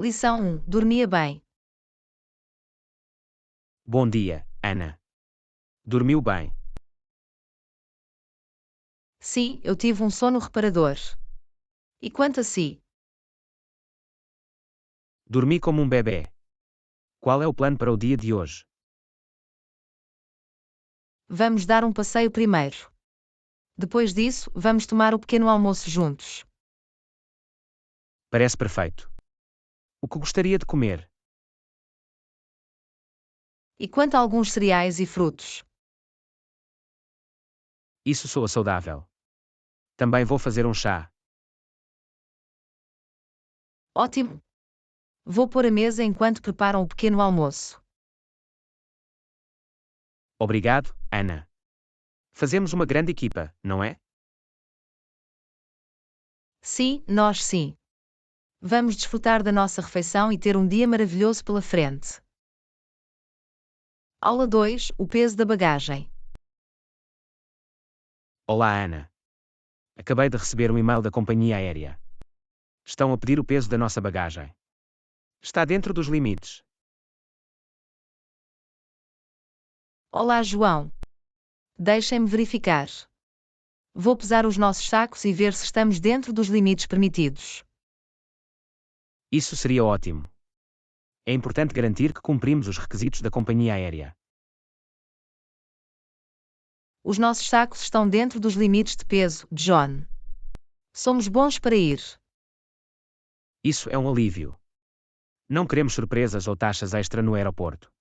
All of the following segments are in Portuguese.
Lição 1. Dormia bem. Bom dia, Ana. Dormiu bem? Sim, eu tive um sono reparador. E quanto a si? Dormi como um bebê. Qual é o plano para o dia de hoje? Vamos dar um passeio primeiro. Depois disso, vamos tomar o pequeno almoço juntos. Parece perfeito. O que gostaria de comer? E quanto a alguns cereais e frutos? Isso soa saudável. Também vou fazer um chá. Ótimo! Vou pôr a mesa enquanto preparam o pequeno almoço. Obrigado, Ana. Fazemos uma grande equipa, não é? Sim, nós sim. Vamos desfrutar da nossa refeição e ter um dia maravilhoso pela frente. Aula 2. O peso da bagagem. Olá, Ana. Acabei de receber um e-mail da companhia aérea. Estão a pedir o peso da nossa bagagem. Está dentro dos limites. Olá, João. Deixem-me verificar. Vou pesar os nossos sacos e ver se estamos dentro dos limites permitidos. Isso seria ótimo. É importante garantir que cumprimos os requisitos da companhia aérea. Os nossos sacos estão dentro dos limites de peso, John. Somos bons para ir. Isso é um alívio. Não queremos surpresas ou taxas extra no aeroporto.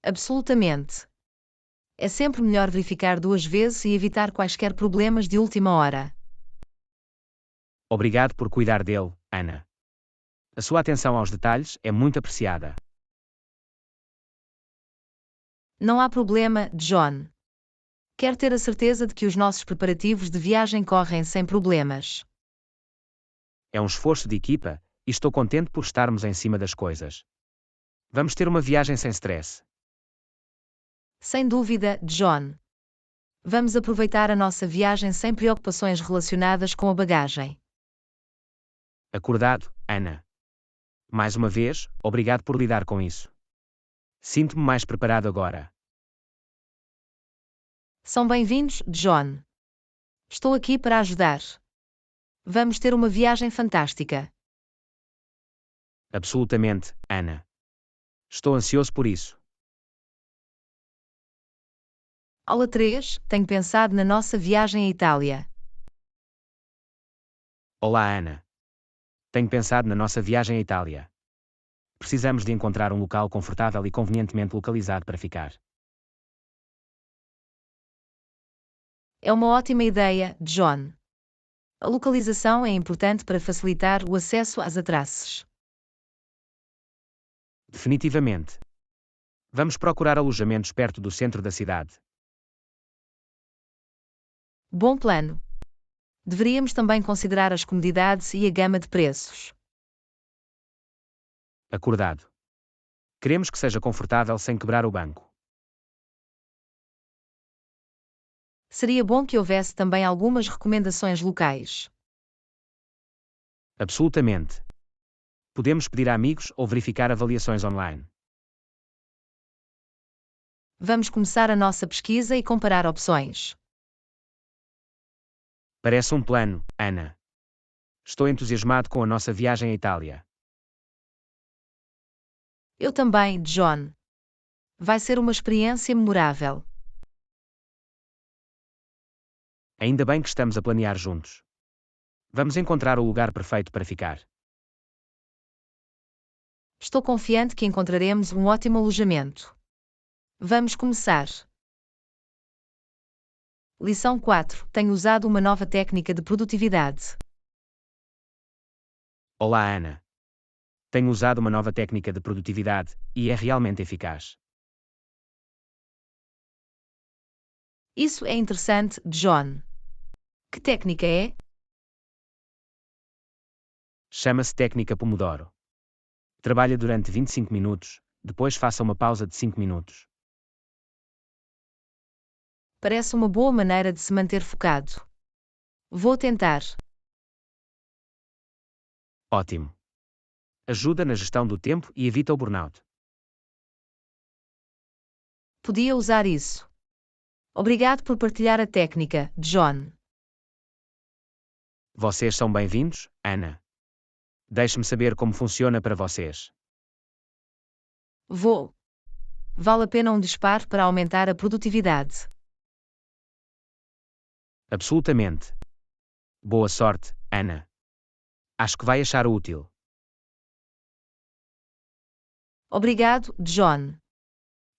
Absolutamente. É sempre melhor verificar 2 vezes e evitar quaisquer problemas de última hora. Obrigado por cuidar dele, Ana. A sua atenção aos detalhes é muito apreciada. Não há problema, John. Quero ter a certeza de que os nossos preparativos de viagem correm sem problemas. É um esforço de equipa, e estou contente por estarmos em cima das coisas. Vamos ter uma viagem sem stress. Sem dúvida, John. Vamos aproveitar a nossa viagem sem preocupações relacionadas com a bagagem. Acordado, Ana. Mais uma vez, obrigado por lidar com isso. Sinto-me mais preparado agora. São bem-vindos, John. Estou aqui para ajudar. Vamos ter uma viagem fantástica. Absolutamente, Ana. Estou ansioso por isso. Aula 3. Tenho pensado na nossa viagem à Itália. Olá, Ana. Tenho pensado na nossa viagem à Itália. Precisamos de encontrar um local confortável e convenientemente localizado para ficar. É uma ótima ideia, John. A localização é importante para facilitar o acesso às atrações. Definitivamente. Vamos procurar alojamentos perto do centro da cidade. Bom plano. Deveríamos também considerar as comodidades e a gama de preços. Acordado. Queremos que seja confortável sem quebrar o banco. Seria bom que houvesse também algumas recomendações locais. Absolutamente. Podemos pedir a amigos ou verificar avaliações online. Vamos começar a nossa pesquisa e comparar opções. Parece um plano, Ana. Estou entusiasmado com a nossa viagem à Itália. Eu também, John. Vai ser uma experiência memorável. Ainda bem que estamos a planear juntos. Vamos encontrar o lugar perfeito para ficar. Estou confiante que encontraremos um ótimo alojamento. Vamos começar. Lição 4. Tenho usado uma nova técnica de produtividade. Olá, Ana. Tenho usado uma nova técnica de produtividade e é realmente eficaz. Isso é interessante, John. Que técnica é? Chama-se técnica Pomodoro. Trabalhe durante 25 minutos, depois faça uma pausa de 5 minutos. Parece uma boa maneira de se manter focado. Vou tentar. Ótimo. Ajuda na gestão do tempo e evita o burnout. Podia usar isso. Obrigado por partilhar a técnica, John. Vocês são bem-vindos, Ana. Deixe-me saber como funciona para vocês. Vou. Vale a pena um disparo para aumentar a produtividade. Absolutamente. Boa sorte, Ana. Acho que vai achar útil. Obrigado, John.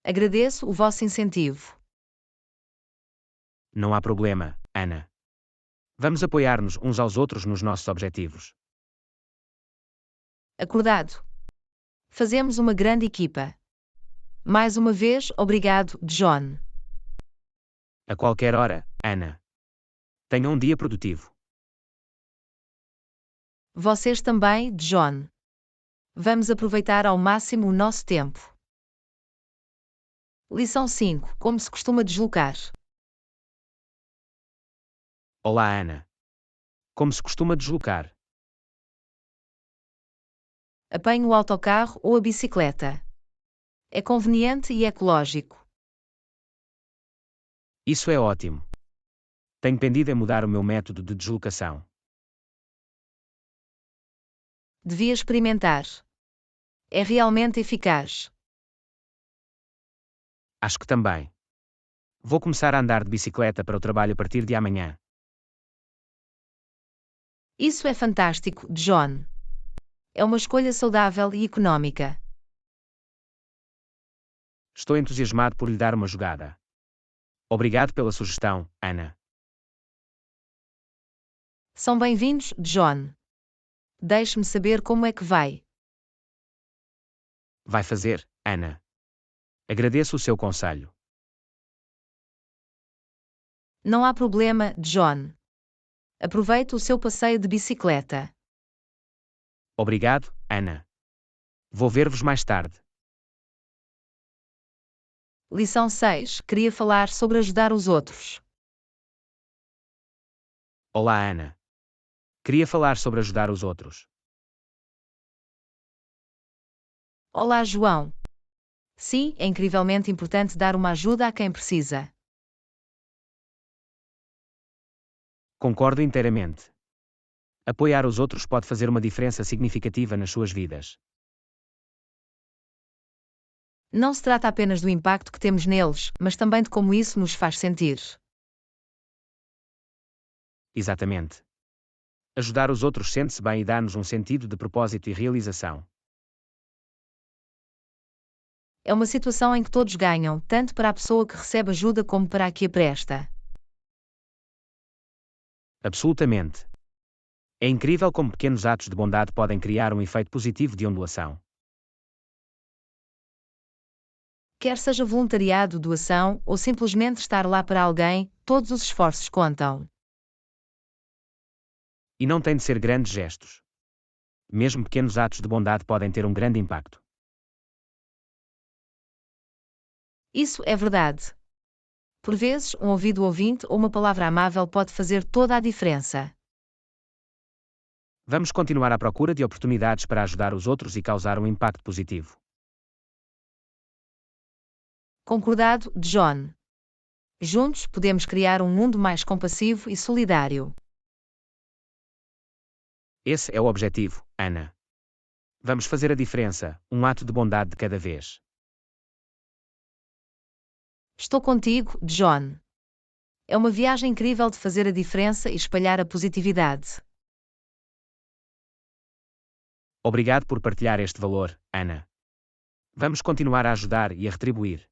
Agradeço o vosso incentivo. Não há problema, Ana. Vamos apoiar-nos uns aos outros nos nossos objetivos. Acordado. Fazemos uma grande equipa. Mais uma vez, obrigado, John. A qualquer hora, Ana. Tenha um dia produtivo. Vocês também, John. Vamos aproveitar ao máximo o nosso tempo. Lição 5. Como se costuma deslocar. Olá, Ana. Como se costuma deslocar? Apanho o autocarro ou a bicicleta. É conveniente e ecológico. Isso é ótimo. Tenho pendido em mudar o meu método de deslocação. Devia experimentar. É realmente eficaz. Acho que também. Vou começar a andar de bicicleta para o trabalho a partir de amanhã. Isso é fantástico, John. É uma escolha saudável e econômica. Estou entusiasmado por lhe dar uma jogada. Obrigado pela sugestão, Ana. São bem-vindos, John. Deixe-me saber como é que vai. Vai fazer, Ana. Agradeço o seu conselho. Não há problema, John. Aproveite o seu passeio de bicicleta. Obrigado, Ana. Vou ver-vos mais tarde. Lição 6. Queria falar sobre ajudar os outros. Olá, Ana. Queria falar sobre ajudar os outros. Olá, João. Sim, é incrivelmente importante dar uma ajuda a quem precisa. Concordo inteiramente. Apoiar os outros pode fazer uma diferença significativa nas suas vidas. Não se trata apenas do impacto que temos neles, mas também de como isso nos faz sentir. Exatamente. Ajudar os outros sente-se bem e dá-nos um sentido de propósito e realização. É uma situação em que todos ganham, tanto para a pessoa que recebe ajuda como para a que a presta. Absolutamente. É incrível como pequenos atos de bondade podem criar um efeito positivo de ondulação. Quer seja voluntariado, doação ou simplesmente estar lá para alguém, todos os esforços contam. E não tem de ser grandes gestos. Mesmo pequenos atos de bondade podem ter um grande impacto. Isso é verdade. Por vezes, um ouvido ouvinte ou uma palavra amável pode fazer toda a diferença. Vamos continuar à procura de oportunidades para ajudar os outros e causar um impacto positivo. Concordado, John. Juntos podemos criar um mundo mais compassivo e solidário. Esse é o objetivo, Ana. Vamos fazer a diferença, um ato de bondade de cada vez. Estou contigo, John. É uma viagem incrível de fazer a diferença e espalhar a positividade. Obrigado por partilhar este valor, Ana. Vamos continuar a ajudar e a retribuir.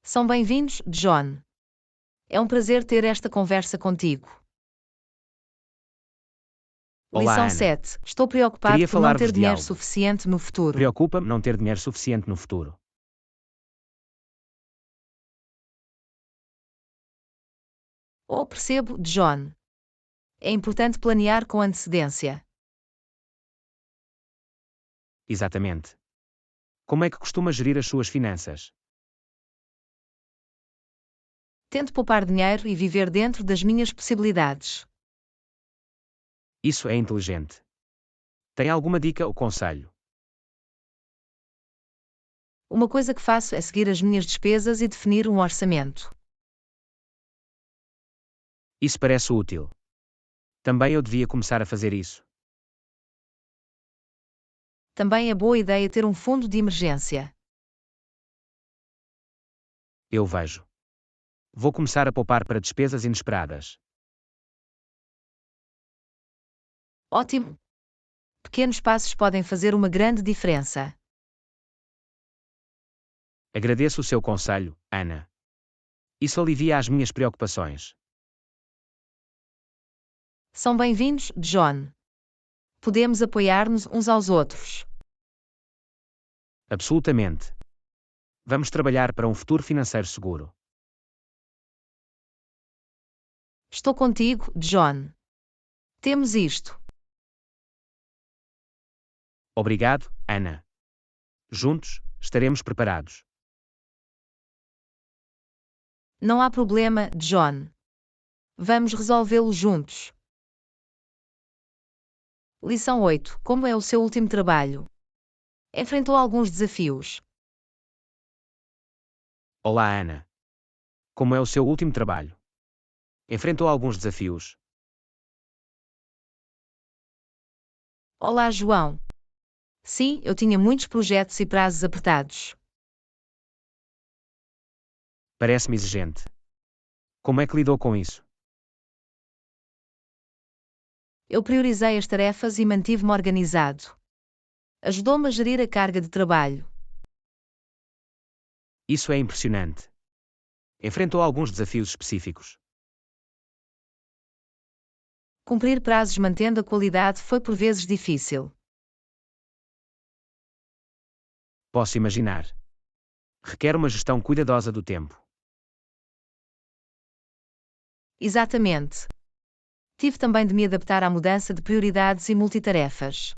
São bem-vindos, John. É um prazer ter esta conversa contigo. Olá, Lição Ana. 7. Estou preocupado Queria por não falar-vos ter de dinheiro algo. suficiente no futuro. Preocupa-me não ter dinheiro suficiente no futuro. Oh, percebo, John. É importante planear com antecedência. Exatamente. Como é que costuma gerir as suas finanças? Tento poupar dinheiro e viver dentro das minhas possibilidades. Isso é inteligente. Tem alguma dica ou conselho? Uma coisa que faço é seguir as minhas despesas e definir um orçamento. Isso parece útil. Também eu devia começar a fazer isso. Também é boa ideia ter um fundo de emergência. Eu vejo. Vou começar a poupar para despesas inesperadas. Ótimo! Pequenos passos podem fazer uma grande diferença. Agradeço o seu conselho, Ana. Isso alivia as minhas preocupações. São bem-vindos, John. Podemos apoiar-nos uns aos outros. Absolutamente. Vamos trabalhar para um futuro financeiro seguro. Estou contigo, John. Temos isto. Obrigado, Ana. Juntos, estaremos preparados. Não há problema, John. Vamos resolvê-lo juntos. Lição 8. Como é o seu último trabalho? Enfrentou alguns desafios. Olá, Ana. Como é o seu último trabalho? Enfrentou alguns desafios. Olá, João. Sim, eu tinha muitos projetos e prazos apertados. Parece-me exigente. Como é que lidou com isso? Eu priorizei as tarefas e mantive-me organizado. Ajudou-me a gerir a carga de trabalho. Isso é impressionante. Enfrentou alguns desafios específicos. Cumprir prazos mantendo a qualidade foi por vezes difícil. Posso imaginar. Requer uma gestão cuidadosa do tempo. Exatamente. Tive também de me adaptar à mudança de prioridades e multitarefas.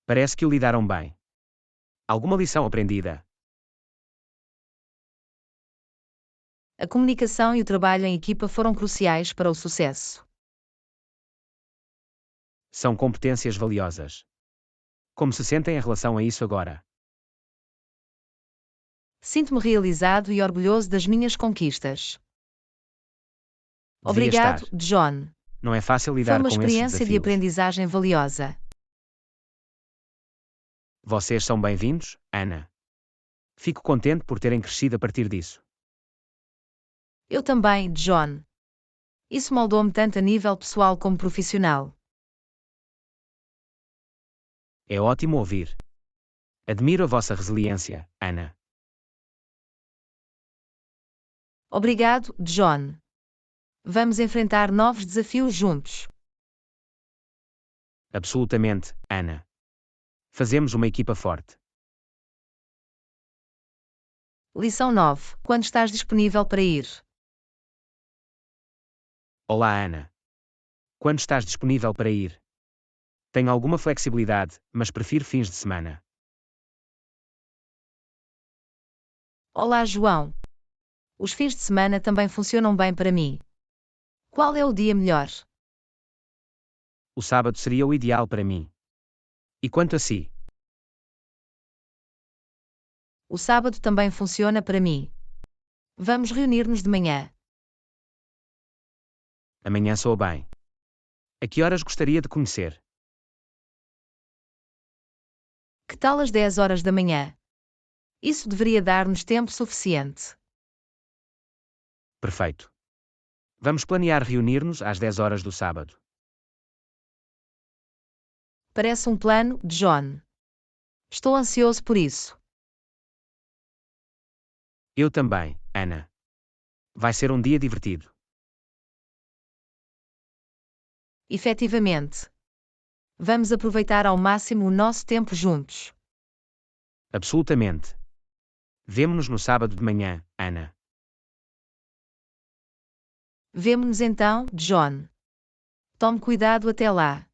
Parece que o lidaram bem. Alguma lição aprendida? A comunicação e o trabalho em equipa foram cruciais para o sucesso. São competências valiosas. Como se sentem em relação a isso agora? Sinto-me realizado e orgulhoso das minhas conquistas. Devia Obrigado, estar. John. Não é fácil Foi lidar uma com esses experiência de desafios. aprendizagem valiosa. Vocês são bem-vindos, Ana. Fico contente por terem crescido a partir disso. Eu também, John. Isso moldou-me tanto a nível pessoal como profissional. É ótimo ouvir. Admiro a vossa resiliência, Ana. Obrigado, John. Vamos enfrentar novos desafios juntos. Absolutamente, Ana. Fazemos uma equipa forte. Lição 9. Quando estás disponível para ir? Olá, Ana. Quando estás disponível para ir? Tenho alguma flexibilidade, mas prefiro fins de semana. Olá, João. Os fins de semana também funcionam bem para mim. Qual é o dia melhor? O sábado seria o ideal para mim. E quanto a si? O sábado também funciona para mim. Vamos reunir-nos de manhã. Amanhã sou bem. A que horas gostaria de conhecer? Que tal às 10 horas da manhã? Isso deveria dar-nos tempo suficiente. Perfeito. Vamos planear reunir-nos às 10 horas do sábado. Parece um plano, John. Estou ansioso por isso. Eu também, Ana. Vai ser um dia divertido. Efetivamente. Vamos aproveitar ao máximo o nosso tempo juntos. Absolutamente. Vemo-nos no sábado de manhã, Ana. Vemo-nos então, John. Tome cuidado até lá.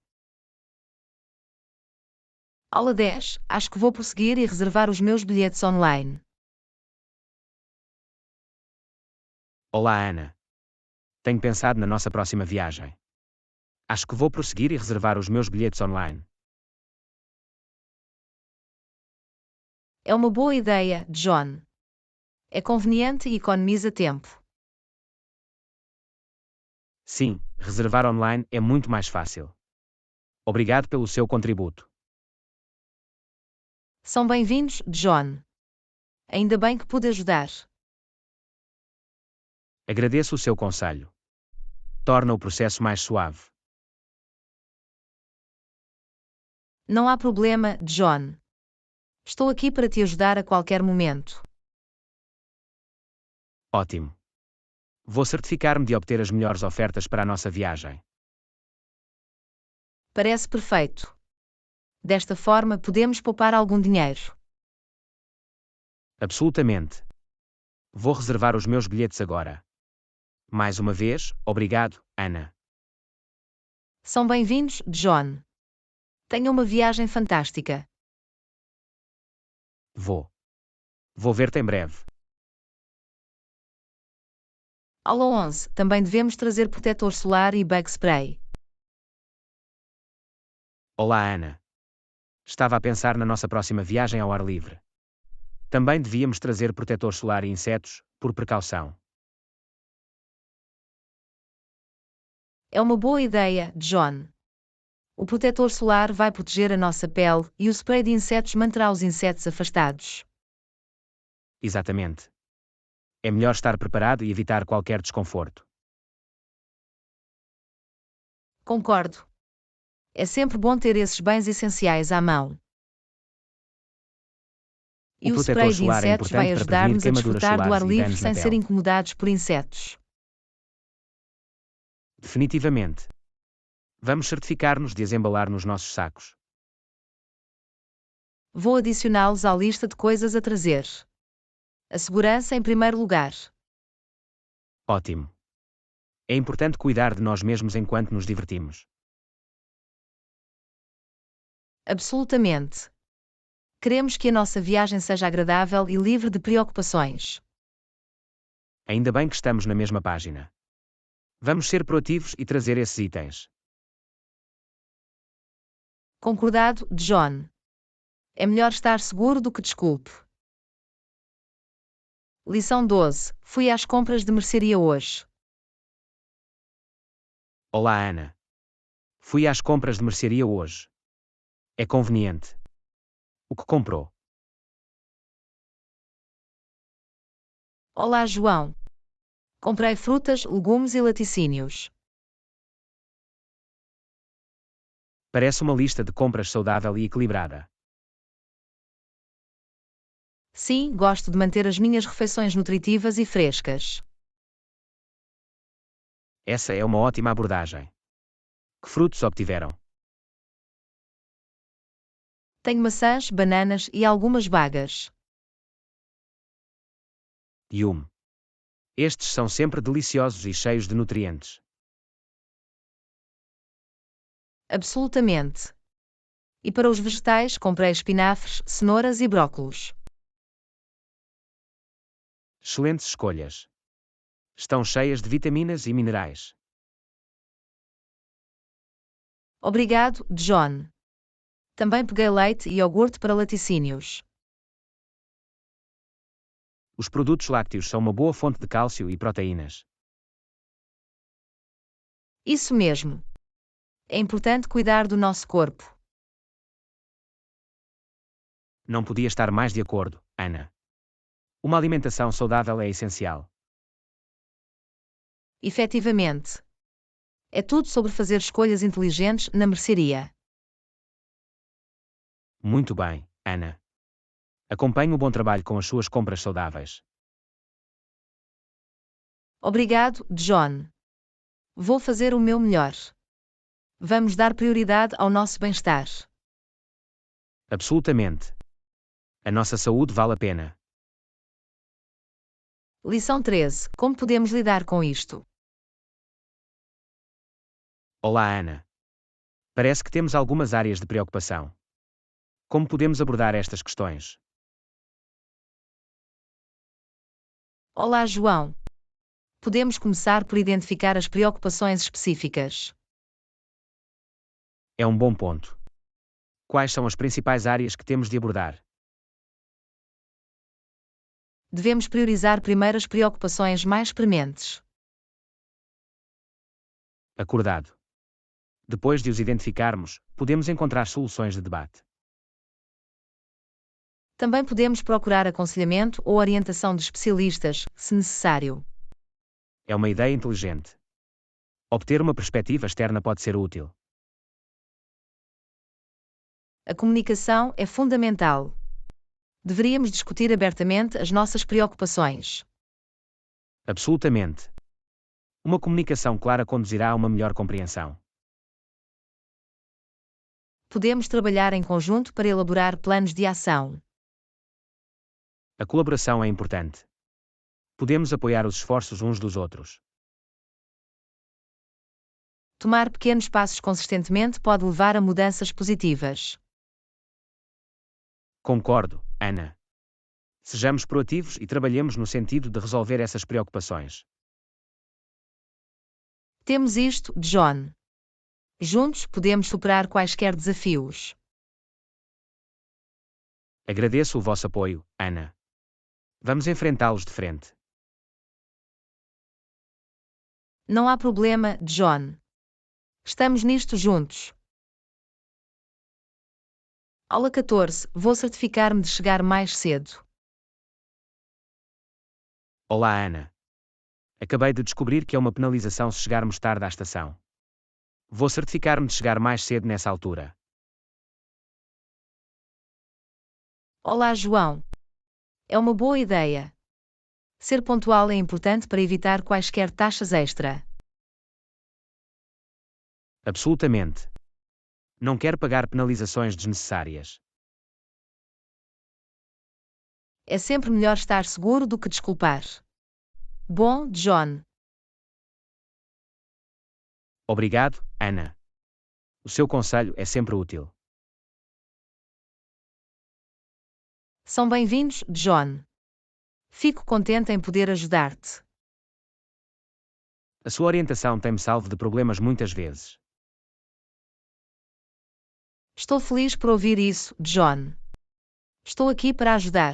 Aula 10. Acho que vou prosseguir e reservar os meus bilhetes online. Olá, Ana. Tenho pensado na nossa próxima viagem. Acho que vou prosseguir e reservar os meus bilhetes online. É uma boa ideia, John. É conveniente e economiza tempo. Sim, reservar online é muito mais fácil. Obrigado pelo seu contributo. São bem-vindos, John. Ainda bem que pude ajudar. Agradeço o seu conselho. Torna o processo mais suave. Não há problema, John. Estou aqui para te ajudar a qualquer momento. Ótimo. Vou certificar-me de obter as melhores ofertas para a nossa viagem. Parece perfeito. Desta forma podemos poupar algum dinheiro. Absolutamente. Vou reservar os meus bilhetes agora. Mais uma vez, obrigado, Ana. São bem-vindos, John. Tenha uma viagem fantástica. Vou. Vou ver-te em breve. Aula 11. Também devemos trazer protetor solar e bug spray. Olá, Ana. Estava a pensar na nossa próxima viagem ao ar livre. Também devíamos trazer protetor solar e insetos, por precaução. É uma boa ideia, John. O protetor solar vai proteger a nossa pele e o spray de insetos manterá os insetos afastados. Exatamente. É melhor estar preparado e evitar qualquer desconforto. Concordo. É sempre bom ter esses bens essenciais à mão. E O o protetor spray de solar é insetos vai importante para prevenir ajudar-nos a queimaduras desfrutar do ar solares e livre danos na sem ser pele. incomodados por insetos. Definitivamente. Vamos certificar-nos de as embalar nos nossos sacos. Vou adicioná-los à lista de coisas a trazer. A segurança em primeiro lugar. Ótimo. É importante cuidar de nós mesmos enquanto nos divertimos. Absolutamente. Queremos que a nossa viagem seja agradável e livre de preocupações. Ainda bem que estamos na mesma página. Vamos ser proativos e trazer esses itens. Concordado, John. É melhor estar seguro do que desculpe. Lição 12. Fui às compras de mercearia hoje. Olá, Ana. Fui às compras de mercearia hoje. É conveniente. O que comprou? Olá, João. Comprei frutas, legumes e laticínios. Parece uma lista de compras saudável e equilibrada. Sim, gosto de manter as minhas refeições nutritivas e frescas. Essa é uma ótima abordagem. Que frutos obtiveram? Tenho maçãs, bananas e algumas bagas. Yum. Estes são sempre deliciosos e cheios de nutrientes. Absolutamente. E para os vegetais, comprei espinafres, cenouras e brócolos. Excelentes escolhas. Estão cheias de vitaminas e minerais. Obrigado, John. Também peguei leite e iogurte para laticínios. Os produtos lácteos são uma boa fonte de cálcio e proteínas. Isso mesmo. É importante cuidar do nosso corpo. Não podia estar mais de acordo, Ana. Uma alimentação saudável é essencial. Efetivamente. É tudo sobre fazer escolhas inteligentes na mercearia. Muito bem, Ana. Acompanhe o bom trabalho com as suas compras saudáveis. Obrigado, John. Vou fazer o meu melhor. Vamos dar prioridade ao nosso bem-estar. Absolutamente. A nossa saúde vale a pena. Lição 13. Como podemos lidar com isto? Olá, Ana. Parece que temos algumas áreas de preocupação. Como podemos abordar estas questões? Olá, João. Podemos começar por identificar as preocupações específicas. É um bom ponto. Quais são as principais áreas que temos de abordar? Devemos priorizar primeiro as preocupações mais prementes. Acordado. Depois de os identificarmos, podemos encontrar soluções de debate. Também podemos procurar aconselhamento ou orientação de especialistas, se necessário. É uma ideia inteligente. Obter uma perspectiva externa pode ser útil. A comunicação é fundamental. Deveríamos discutir abertamente as nossas preocupações. Absolutamente. Uma comunicação clara conduzirá a uma melhor compreensão. Podemos trabalhar em conjunto para elaborar planos de ação. A colaboração é importante. Podemos apoiar os esforços uns dos outros. Tomar pequenos passos consistentemente pode levar a mudanças positivas. Concordo, Ana. Sejamos proativos e trabalhemos no sentido de resolver essas preocupações. Temos isto, John. Juntos podemos superar quaisquer desafios. Agradeço o vosso apoio, Ana. Vamos enfrentá-los de frente. Não há problema, John. Estamos nisto juntos. Aula 14. Vou certificar-me de chegar mais cedo. Olá, Ana. Acabei de descobrir que é uma penalização se chegarmos tarde à estação. Vou certificar-me de chegar mais cedo nessa altura. Olá, João. É uma boa ideia. Ser pontual é importante para evitar quaisquer taxas extra. Absolutamente. Não quero pagar penalizações desnecessárias. É sempre melhor estar seguro do que desculpar. Bom, John. Obrigado, Ana. O seu conselho é sempre útil. São bem-vindos, John. Fico contente em poder ajudar-te. A sua orientação tem-me salvo de problemas muitas vezes. Estou feliz por ouvir isso, John. Estou aqui para ajudar.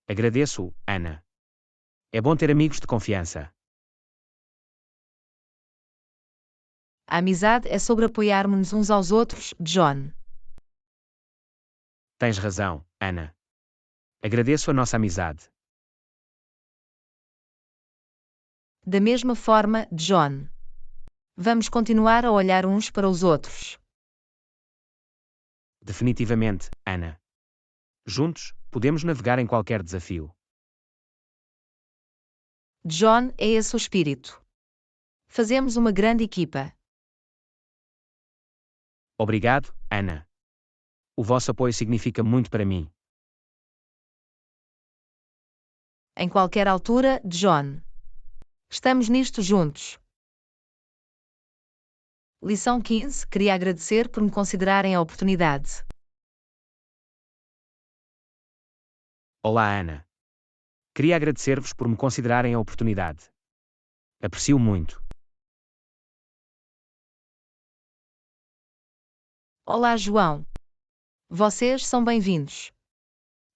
Agradeço-o, Ana. É bom ter amigos de confiança. A amizade é sobre apoiarmos uns aos outros, John. Tens razão, Ana. Agradeço a nossa amizade. Da mesma forma, John. Vamos continuar a olhar uns para os outros. Definitivamente, Ana. Juntos, podemos navegar em qualquer desafio. John, é esse o espírito. Fazemos uma grande equipa. Obrigado, Ana. O vosso apoio significa muito para mim. Em qualquer altura, John. Estamos nisto juntos. Lição 15. Queria agradecer por me considerarem a oportunidade. Olá, Ana. Queria agradecer-vos por me considerarem a oportunidade. Aprecio muito. Olá, João. Vocês são bem-vindos.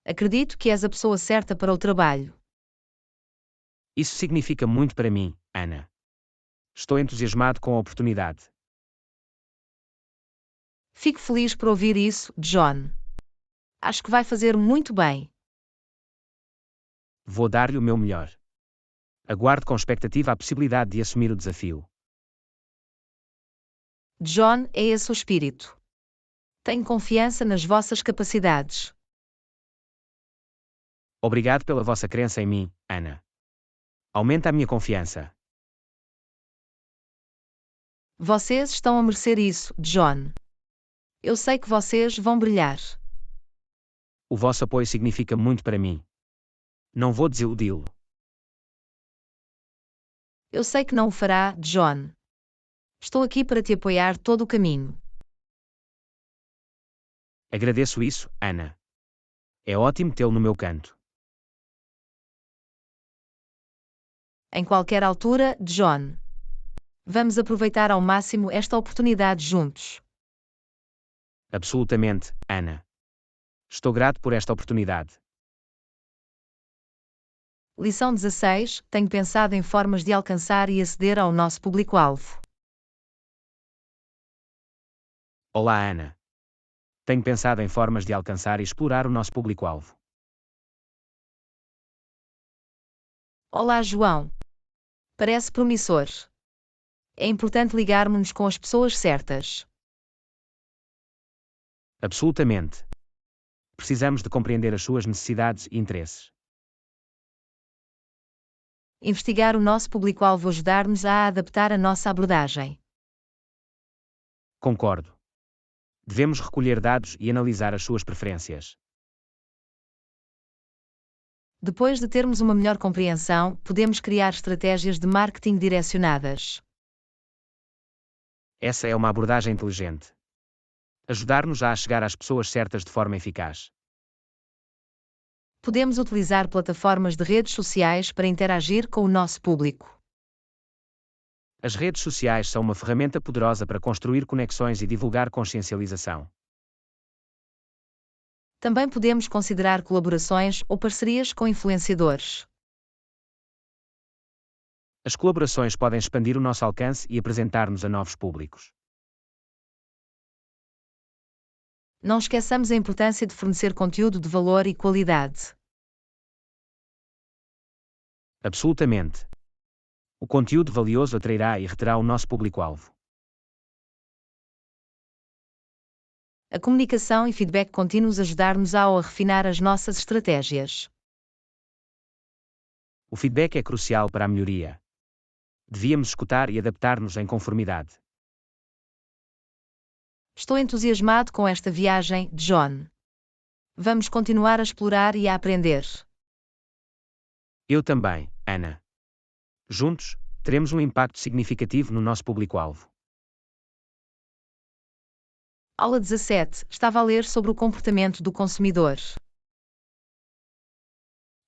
Acredito que és a pessoa certa para o trabalho. Isso significa muito para mim, Ana. Estou entusiasmado com a oportunidade. Fico feliz por ouvir isso, John. Acho que vai fazer muito bem. Vou dar-lhe o meu melhor. Aguardo com expectativa a possibilidade de assumir o desafio. John, é esse o espírito. Tenho confiança nas vossas capacidades. Obrigado pela vossa crença em mim, Ana. Aumenta a minha confiança. Vocês estão a merecer isso, John. Eu sei que vocês vão brilhar. O vosso apoio significa muito para mim. Não vou desiludi-lo. Eu sei que não o fará, John. Estou aqui para te apoiar todo o caminho. Agradeço isso, Ana. É ótimo tê-lo no meu canto. Em qualquer altura, John. Vamos aproveitar ao máximo esta oportunidade juntos. Absolutamente, Ana. Estou grato por esta oportunidade. Lição 16. Tenho pensado em formas de alcançar e aceder ao nosso público-alvo. Olá, Ana. Tenho pensado em formas de alcançar e explorar o nosso público-alvo. Olá, João. Parece promissor. É importante ligarmos-nos com as pessoas certas. Absolutamente. Precisamos de compreender as suas necessidades e interesses. Investigar o nosso público-alvo ajudar-nos a adaptar a nossa abordagem. Concordo. Devemos recolher dados e analisar as suas preferências. Depois de termos uma melhor compreensão, podemos criar estratégias de marketing direcionadas. Essa é uma abordagem inteligente. Ajudar-nos a chegar às pessoas certas de forma eficaz. Podemos utilizar plataformas de redes sociais para interagir com o nosso público. As redes sociais são uma ferramenta poderosa para construir conexões e divulgar consciencialização. Também podemos considerar colaborações ou parcerias com influenciadores. As colaborações podem expandir o nosso alcance e apresentar-nos a novos públicos. Não esqueçamos a importância de fornecer conteúdo de valor e qualidade. Absolutamente. O conteúdo valioso atrairá e reterá o nosso público-alvo. A comunicação e feedback contínuos ajudar-nos a refinar as nossas estratégias. O feedback é crucial para a melhoria. Devíamos escutar e adaptar-nos em conformidade. Estou entusiasmado com esta viagem, John. Vamos continuar a explorar e a aprender. Eu também, Ana. Juntos, teremos um impacto significativo no nosso público-alvo. Aula 17. Estava a ler sobre o comportamento do consumidor.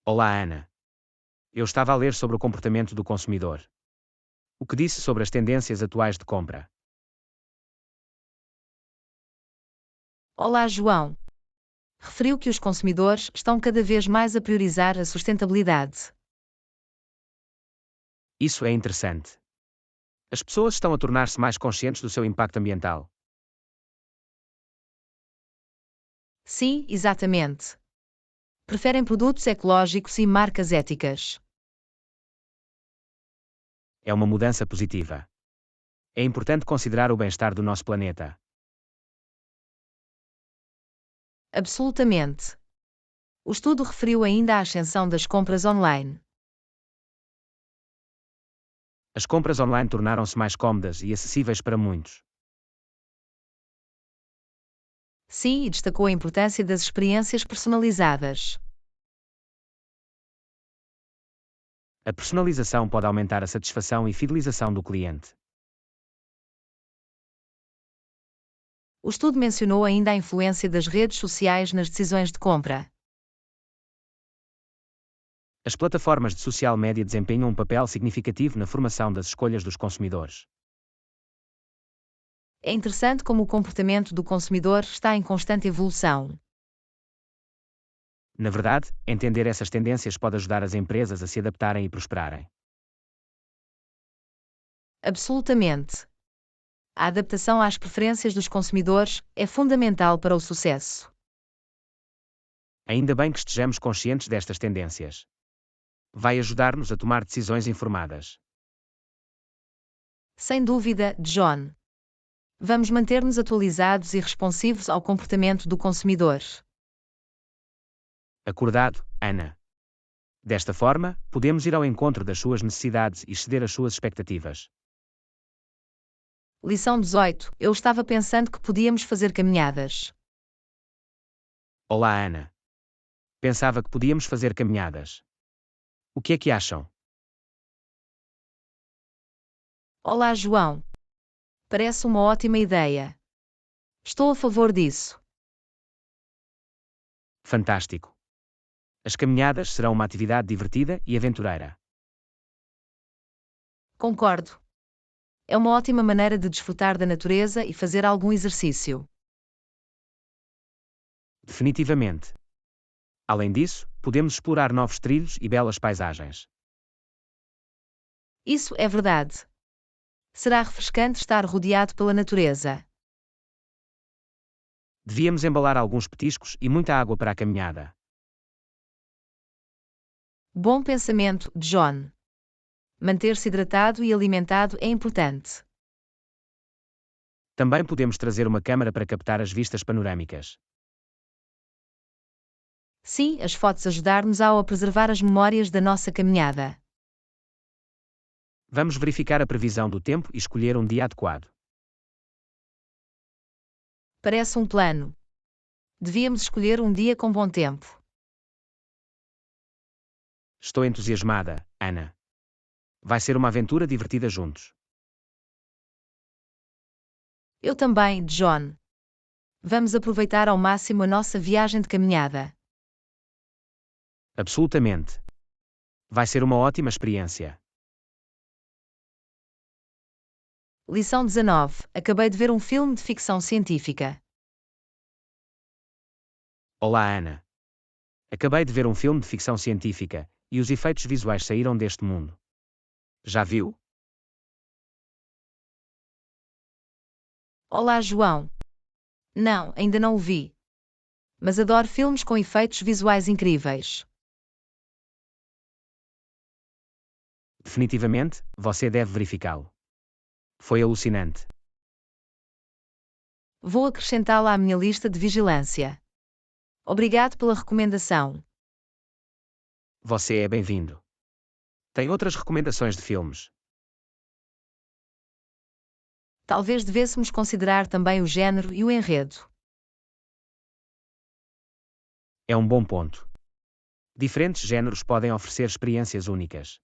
Olá, Ana. Eu estava a ler sobre o comportamento do consumidor. O que disse sobre as tendências atuais de compra? Olá, João. Referiu que os consumidores estão cada vez mais a priorizar a sustentabilidade. Isso é interessante. As pessoas estão a tornar-se mais conscientes do seu impacto ambiental. Sim, exatamente. Preferem produtos ecológicos e marcas éticas. É uma mudança positiva. É importante considerar o bem-estar do nosso planeta. Absolutamente. O estudo referiu ainda à ascensão das compras online. As compras online tornaram-se mais cómodas e acessíveis para muitos. Sim, e destacou a importância das experiências personalizadas. A personalização pode aumentar a satisfação e fidelização do cliente. O estudo mencionou ainda a influência das redes sociais nas decisões de compra. As plataformas de social media desempenham um papel significativo na formação das escolhas dos consumidores. É interessante como o comportamento do consumidor está em constante evolução. Na verdade, entender essas tendências pode ajudar as empresas a se adaptarem e prosperarem. Absolutamente. A adaptação às preferências dos consumidores é fundamental para o sucesso. Ainda bem que estejamos conscientes destas tendências. Vai ajudar-nos a tomar decisões informadas. Sem dúvida, John. Vamos manter-nos atualizados e responsivos ao comportamento do consumidor. Acordado, Ana. Desta forma, podemos ir ao encontro das suas necessidades e ceder às suas expectativas. Lição 18. Eu estava pensando que podíamos fazer caminhadas. Olá, Ana. Pensava que podíamos fazer caminhadas. O que é que acham? Olá, João. Parece uma ótima ideia. Estou a favor disso. Fantástico. As caminhadas serão uma atividade divertida e aventureira. Concordo. É uma ótima maneira de desfrutar da natureza e fazer algum exercício. Definitivamente. Além disso, podemos explorar novos trilhos e belas paisagens. Isso é verdade. Será refrescante estar rodeado pela natureza. Devíamos embalar alguns petiscos e muita água para a caminhada. Bom pensamento, John. Manter-se hidratado e alimentado é importante. Também podemos trazer uma câmara para captar as vistas panorâmicas. Sim, as fotos ajudar-nos a preservar as memórias da nossa caminhada. Vamos verificar a previsão do tempo e escolher um dia adequado. Parece um plano. Devíamos escolher um dia com bom tempo. Estou entusiasmada, Ana. Vai ser uma aventura divertida juntos. Eu também, John. Vamos aproveitar ao máximo a nossa viagem de caminhada. Absolutamente. Vai ser uma ótima experiência. Lição 19. Acabei de ver um filme de ficção científica. Olá, Ana. Acabei de ver um filme de ficção científica, e os efeitos visuais saíram deste mundo. Já viu? Olá, João. Não, ainda não o vi. Mas adoro filmes com efeitos visuais incríveis. Definitivamente, você deve verificá-lo. Foi alucinante. Vou acrescentá-la à minha lista de vigilância. Obrigado pela recomendação. Você é bem-vindo. Tem outras recomendações de filmes? Talvez devêssemos considerar também o género e o enredo. É um bom ponto. Diferentes géneros podem oferecer experiências únicas.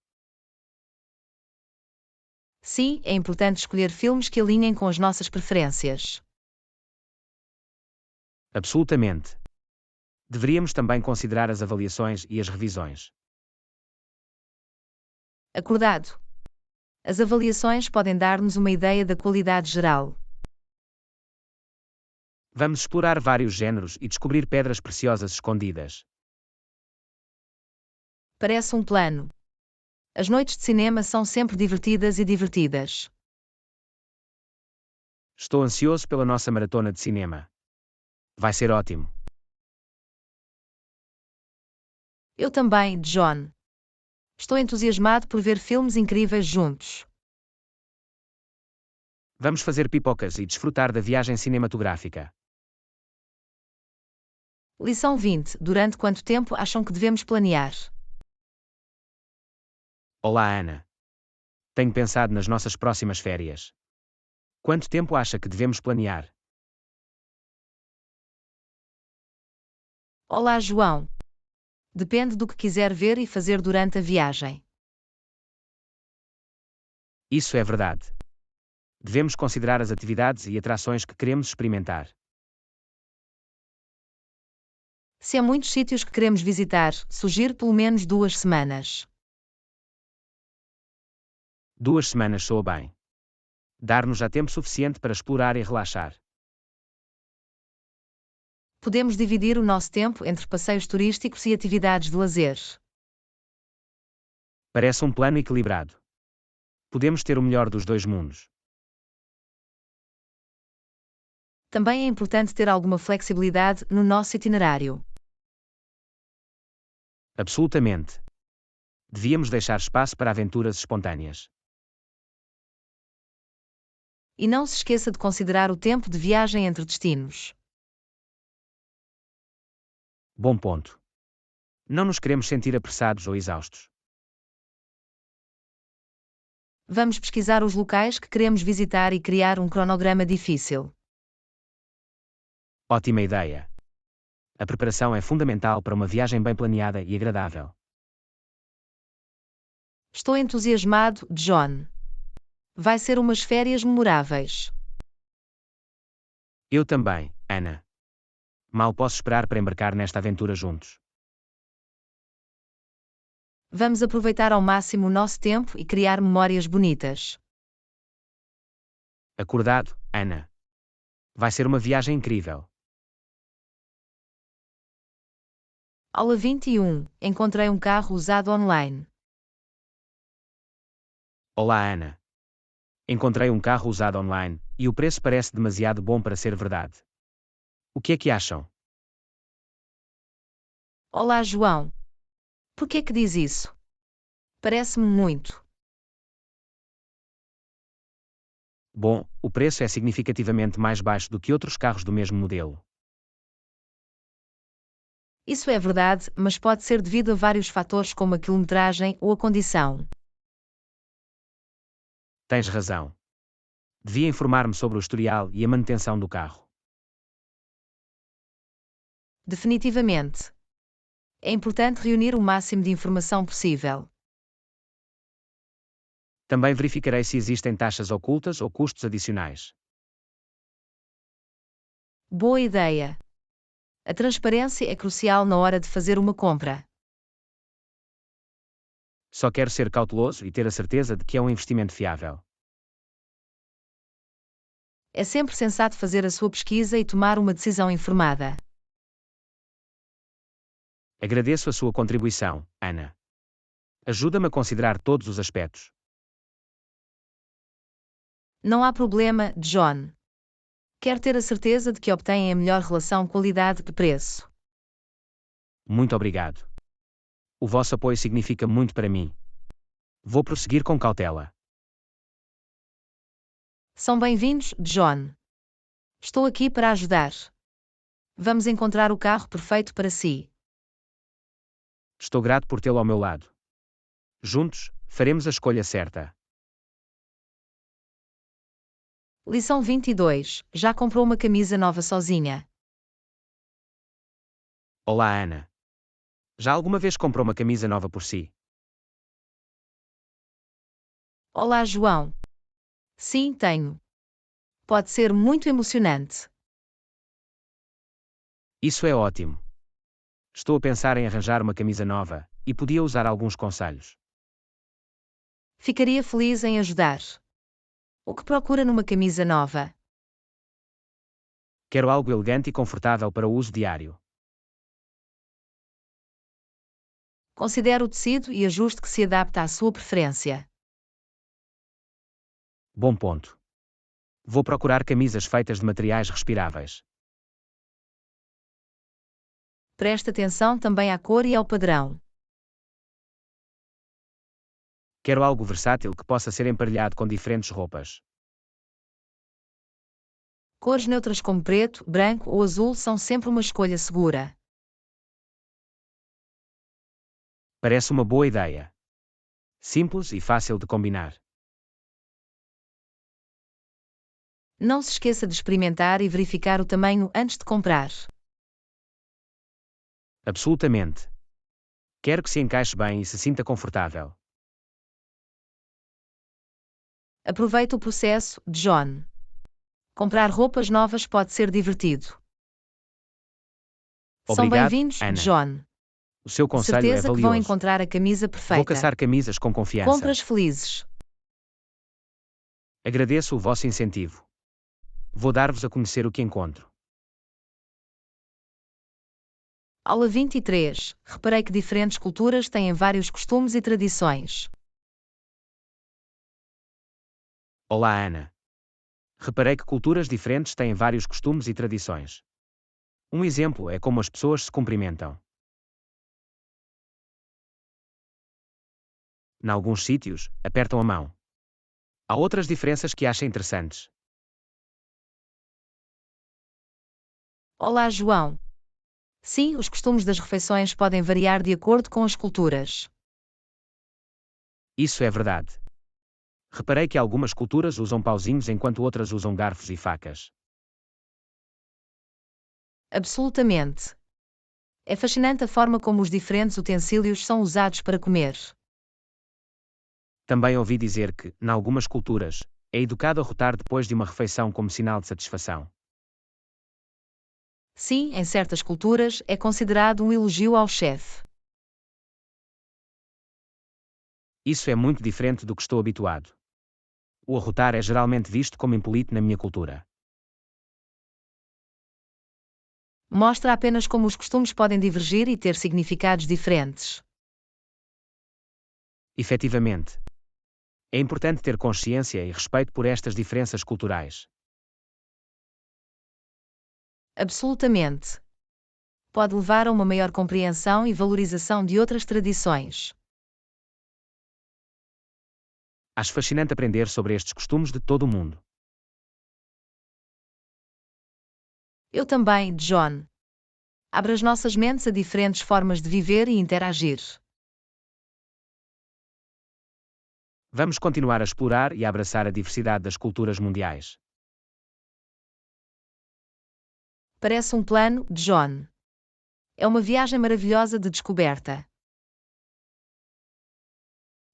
Sim, é importante escolher filmes que alinhem com as nossas preferências. Absolutamente. Deveríamos também considerar as avaliações e as revisões. Acordado. As avaliações podem dar-nos uma ideia da qualidade geral. Vamos explorar vários géneros e descobrir pedras preciosas escondidas. Parece um plano. As noites de cinema são sempre divertidas e divertidas. Estou ansioso pela nossa maratona de cinema. Vai ser ótimo. Eu também, John. Estou entusiasmado por ver filmes incríveis juntos. Vamos fazer pipocas e desfrutar da viagem cinematográfica. Lição 20. Durante quanto tempo acham que devemos planear? Olá, Ana. Tenho pensado nas nossas próximas férias. Quanto tempo acha que devemos planear? Olá, João. Depende do que quiser ver e fazer durante a viagem. Isso é verdade. Devemos considerar as atividades e atrações que queremos experimentar. Se há muitos sítios que queremos visitar, sugiro pelo menos 2 semanas. 2 semanas soa bem. Dar-nos já tempo suficiente para explorar e relaxar. Podemos dividir o nosso tempo entre passeios turísticos e atividades de lazer. Parece um plano equilibrado. Podemos ter o melhor dos dois mundos. Também é importante ter alguma flexibilidade no nosso itinerário. Absolutamente. Devíamos deixar espaço para aventuras espontâneas. E não se esqueça de considerar o tempo de viagem entre destinos. Bom ponto. Não nos queremos sentir apressados ou exaustos. Vamos pesquisar os locais que queremos visitar e criar um cronograma difícil. Ótima ideia. A preparação é fundamental para uma viagem bem planeada e agradável. Estou entusiasmado, John. Vai ser umas férias memoráveis. Eu também, Ana. Mal posso esperar para embarcar nesta aventura juntos. Vamos aproveitar ao máximo o nosso tempo e criar memórias bonitas. Acordado, Ana. Vai ser uma viagem incrível. Aula 21. Encontrei um carro usado online. Olá, Ana. Encontrei um carro usado online, e o preço parece demasiado bom para ser verdade. O que é que acham? Olá, João. Por que é que diz isso? Parece-me muito. Bom, o preço é significativamente mais baixo do que outros carros do mesmo modelo. Isso é verdade, mas pode ser devido a vários fatores como a quilometragem ou a condição. Tens razão. Devia informar-me sobre o historial e a manutenção do carro. Definitivamente. É importante reunir o máximo de informação possível. Também verificarei se existem taxas ocultas ou custos adicionais. Boa ideia. A transparência é crucial na hora de fazer uma compra. Só quero ser cauteloso e ter a certeza de que é um investimento fiável. É sempre sensato fazer a sua pesquisa e tomar uma decisão informada. Agradeço a sua contribuição, Ana. Ajuda-me a considerar todos os aspectos. Não há problema, John. Quero ter a certeza de que obtêm a melhor relação qualidade-preço. Muito obrigado. O vosso apoio significa muito para mim. Vou prosseguir com cautela. São bem-vindos, John. Estou aqui para ajudar. Vamos encontrar o carro perfeito para si. Estou grato por tê-lo ao meu lado. Juntos, faremos a escolha certa. Lição 22. Já comprou uma camisa nova sozinha? Olá, Ana. Já alguma vez comprou uma camisa nova por si? Olá, João. Sim, tenho. Pode ser muito emocionante. Isso é ótimo. Estou a pensar em arranjar uma camisa nova, e podia usar alguns conselhos. Ficaria feliz em ajudar. O que procura numa camisa nova? Quero algo elegante e confortável para o uso diário. Considere o tecido e ajuste que se adapta à sua preferência. Bom ponto. Vou procurar camisas feitas de materiais respiráveis. Preste atenção também à cor e ao padrão. Quero algo versátil que possa ser emparelhado com diferentes roupas. Cores neutras como preto, branco ou azul são sempre uma escolha segura. Parece uma boa ideia. Simples e fácil de combinar. Não se esqueça de experimentar e verificar o tamanho antes de comprar. Absolutamente. Quero que se encaixe bem e se sinta confortável. Aproveite o processo, John. Comprar roupas novas pode ser divertido. São Obrigado, bem-vindos, Ana. John. O seu De conselho é certeza que vão valioso. encontrar a camisa Vou perfeita. caçar camisas com confiança. Compras felizes. Agradeço o vosso incentivo. Vou dar-vos a conhecer o que encontro. Aula 23. Reparei que diferentes culturas têm vários costumes e tradições. Olá, Ana. Reparei que culturas diferentes têm vários costumes e tradições. Um exemplo é como as pessoas se cumprimentam. Em alguns sítios, apertam a mão. Há outras diferenças que achei interessantes. Olá, João. Sim, os costumes das refeições podem variar de acordo com as culturas. Isso é verdade. Reparei que algumas culturas usam pauzinhos enquanto outras usam garfos e facas. Absolutamente. É fascinante a forma como os diferentes utensílios são usados para comer. Também ouvi dizer que, em algumas culturas, é educado a rotar depois de uma refeição como sinal de satisfação. Sim, em certas culturas, é considerado um elogio ao chefe. Isso é muito diferente do que estou habituado. O arrotar é geralmente visto como impolito na minha cultura. Mostra apenas como os costumes podem divergir e ter significados diferentes. Efetivamente. É importante ter consciência e respeito por estas diferenças culturais. Absolutamente. Pode levar a uma maior compreensão e valorização de outras tradições. Acho fascinante aprender sobre estes costumes de todo o mundo. Eu também, John. Abre as nossas mentes a diferentes formas de viver e interagir. Vamos continuar a explorar e a abraçar a diversidade das culturas mundiais. Parece um plano, John. É uma viagem maravilhosa de descoberta.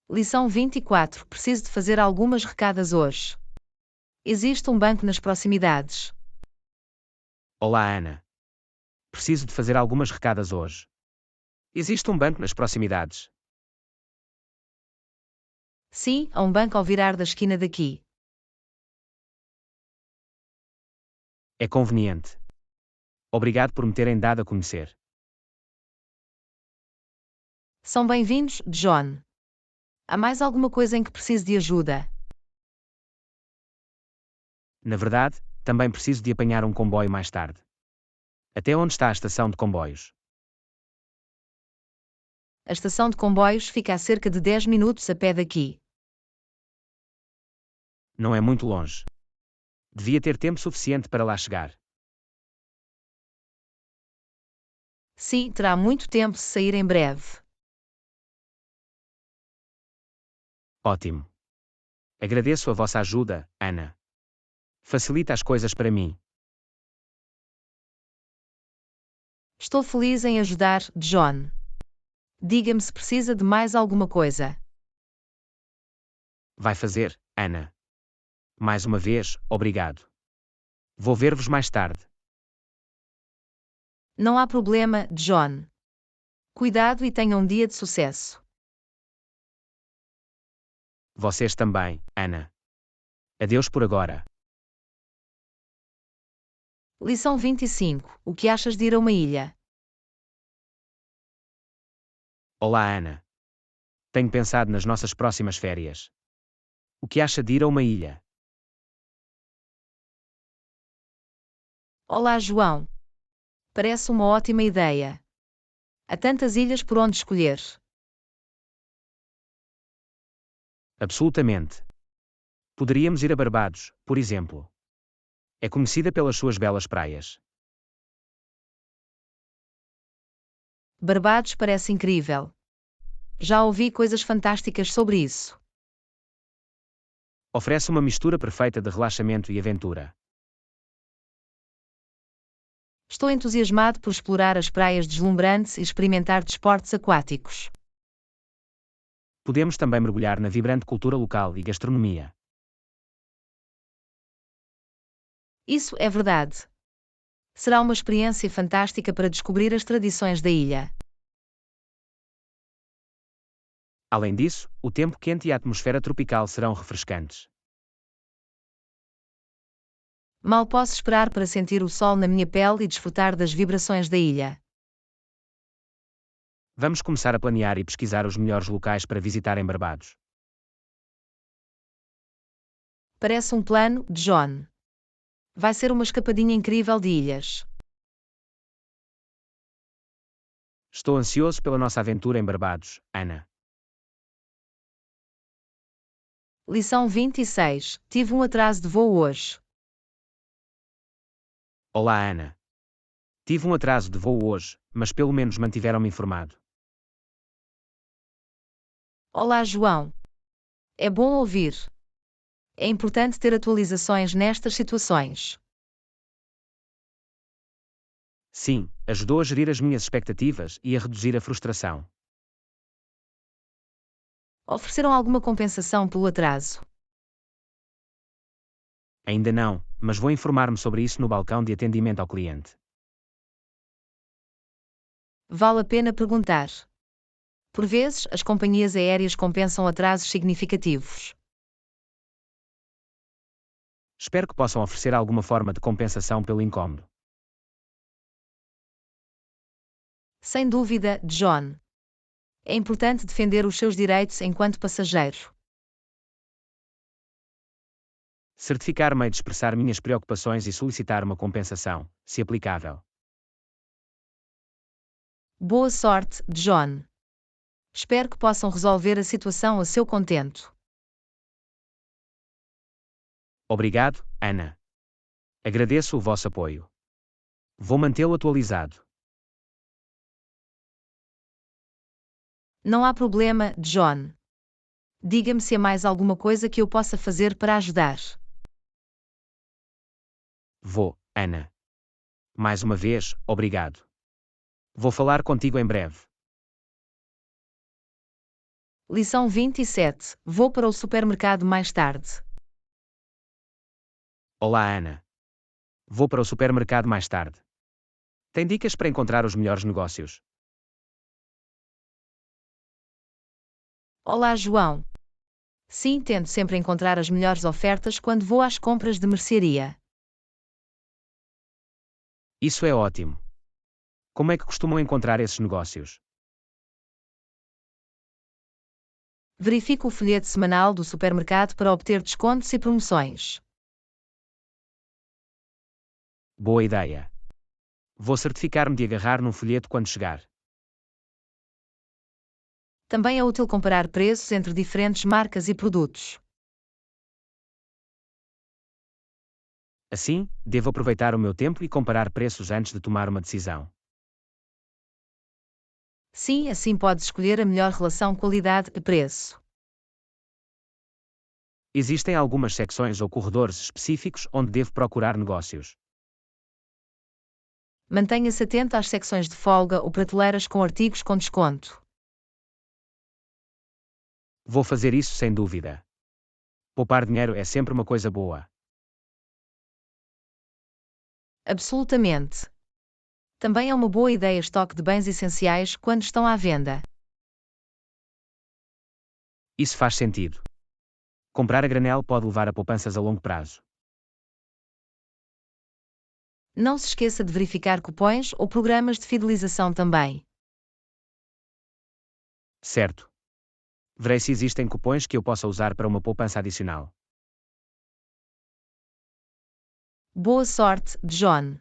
Lição 24. Preciso de fazer algumas recadas hoje. Existe um banco nas proximidades. Olá, Ana. Preciso de fazer algumas recadas hoje. Existe um banco nas proximidades. Sim, há um banco ao virar da esquina daqui. É conveniente. Obrigado por me terem dado a conhecer. São bem-vindos, John. Há mais alguma coisa em que preciso de ajuda? Na verdade, também preciso de apanhar um comboio mais tarde. Até onde está a estação de comboios? A estação de comboios fica a cerca de 10 minutos a pé daqui. Não é muito longe. Devia ter tempo suficiente para lá chegar. Sim, terá muito tempo se sair em breve. Ótimo. Agradeço a vossa ajuda, Ana. Facilita as coisas para mim. Estou feliz em ajudar, John. Diga-me se precisa de mais alguma coisa. Vai fazer, Ana. Mais uma vez, obrigado. Vou ver-vos mais tarde. Não há problema, John. Cuidado e tenha um dia de sucesso. Vocês também, Ana. Adeus por agora. Lição 25. O que achas de ir a uma ilha? Olá, Ana. Tenho pensado nas nossas próximas férias. O que acha de ir a uma ilha? Olá, João. Parece uma ótima ideia. Há tantas ilhas por onde escolher. Absolutamente. Poderíamos ir a Barbados, por exemplo. É conhecida pelas suas belas praias. Barbados parece incrível. Já ouvi coisas fantásticas sobre isso. Oferece uma mistura perfeita de relaxamento e aventura. Estou entusiasmado por explorar as praias deslumbrantes e experimentar desportos aquáticos. Podemos também mergulhar na vibrante cultura local e gastronomia. Isso é verdade. Será uma experiência fantástica para descobrir as tradições da ilha. Além disso, o tempo quente e a atmosfera tropical serão refrescantes. Mal posso esperar para sentir o sol na minha pele e desfrutar das vibrações da ilha. Vamos começar a planear e pesquisar os melhores locais para visitar em Barbados. Parece um plano, John. Vai ser uma escapadinha incrível de ilhas. Estou ansioso pela nossa aventura em Barbados, Ana. Lição 26. Tive um atraso de voo hoje. Olá, Ana. Tive um atraso de voo hoje, mas pelo menos mantiveram-me informado. Olá, João. É bom ouvir. É importante ter atualizações nestas situações. Sim, ajudou a gerir as minhas expectativas e a reduzir a frustração. Ofereceram alguma compensação pelo atraso? Ainda não, mas vou informar-me sobre isso no balcão de atendimento ao cliente. Vale a pena perguntar. Por vezes, as companhias aéreas compensam atrasos significativos. Espero que possam oferecer alguma forma de compensação pelo incômodo. Sem dúvida, John. É importante defender os seus direitos enquanto passageiro. Certificar-me de expressar minhas preocupações e solicitar uma compensação, se aplicável. Boa sorte, John. Espero que possam resolver a situação a seu contento. Obrigado, Ana. Agradeço o vosso apoio. Vou mantê-lo atualizado. Não há problema, John. Diga-me se há mais alguma coisa que eu possa fazer para ajudar. Vou, Ana. Mais uma vez, obrigado. Vou falar contigo em breve. Lição 27. Vou para o supermercado mais tarde. Olá, Ana. Vou para o supermercado mais tarde. Tem dicas para encontrar os melhores negócios? Olá, João. Sim, tento sempre encontrar as melhores ofertas quando vou às compras de mercearia. Isso é ótimo. Como é que costumam encontrar esses negócios? Verifico o folheto semanal do supermercado para obter descontos e promoções. Boa ideia. Vou certificar-me de agarrar num folheto quando chegar. Também é útil comparar preços entre diferentes marcas e produtos. Assim, devo aproveitar o meu tempo e comparar preços antes de tomar uma decisão. Sim, assim podes escolher a melhor relação qualidade-preço. Existem algumas secções ou corredores específicos onde devo procurar negócios. Mantenha-se atento às secções de folga ou prateleiras com artigos com desconto. Vou fazer isso sem dúvida. Poupar dinheiro é sempre uma coisa boa. Absolutamente. Também é uma boa ideia estoque de bens essenciais quando estão à venda. Isso faz sentido. Comprar a granel pode levar a poupanças a longo prazo. Não se esqueça de verificar cupons ou programas de fidelização também. Certo. Verei se existem cupons que eu possa usar para uma poupança adicional. Boa sorte, John.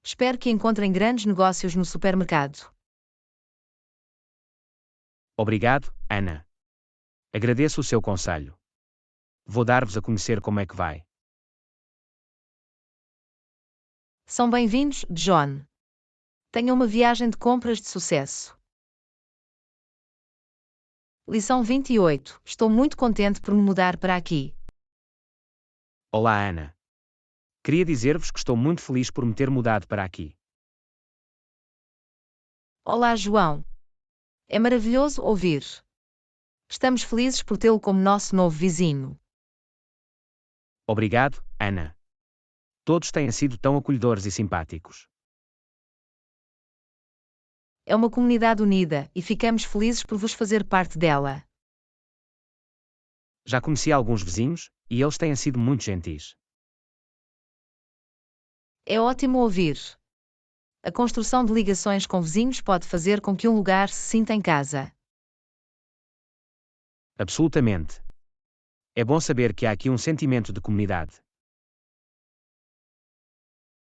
Espero que encontrem grandes negócios no supermercado. Obrigado, Ana. Agradeço o seu conselho. Vou dar-vos a conhecer como é que vai. São bem-vindos, John. Tenha uma viagem de compras de sucesso. Lição 28. Estou muito contente por me mudar para aqui. Olá, Ana. Queria dizer-vos que estou muito feliz por me ter mudado para aqui. Olá, João. É maravilhoso ouvir. Estamos felizes por tê-lo como nosso novo vizinho. Obrigado, Ana. Todos têm sido tão acolhedores e simpáticos. É uma comunidade unida e ficamos felizes por vos fazer parte dela. Já conheci alguns vizinhos, e eles têm sido muito gentis. É ótimo ouvir. A construção de ligações com vizinhos pode fazer com que um lugar se sinta em casa. Absolutamente. É bom saber que há aqui um sentimento de comunidade.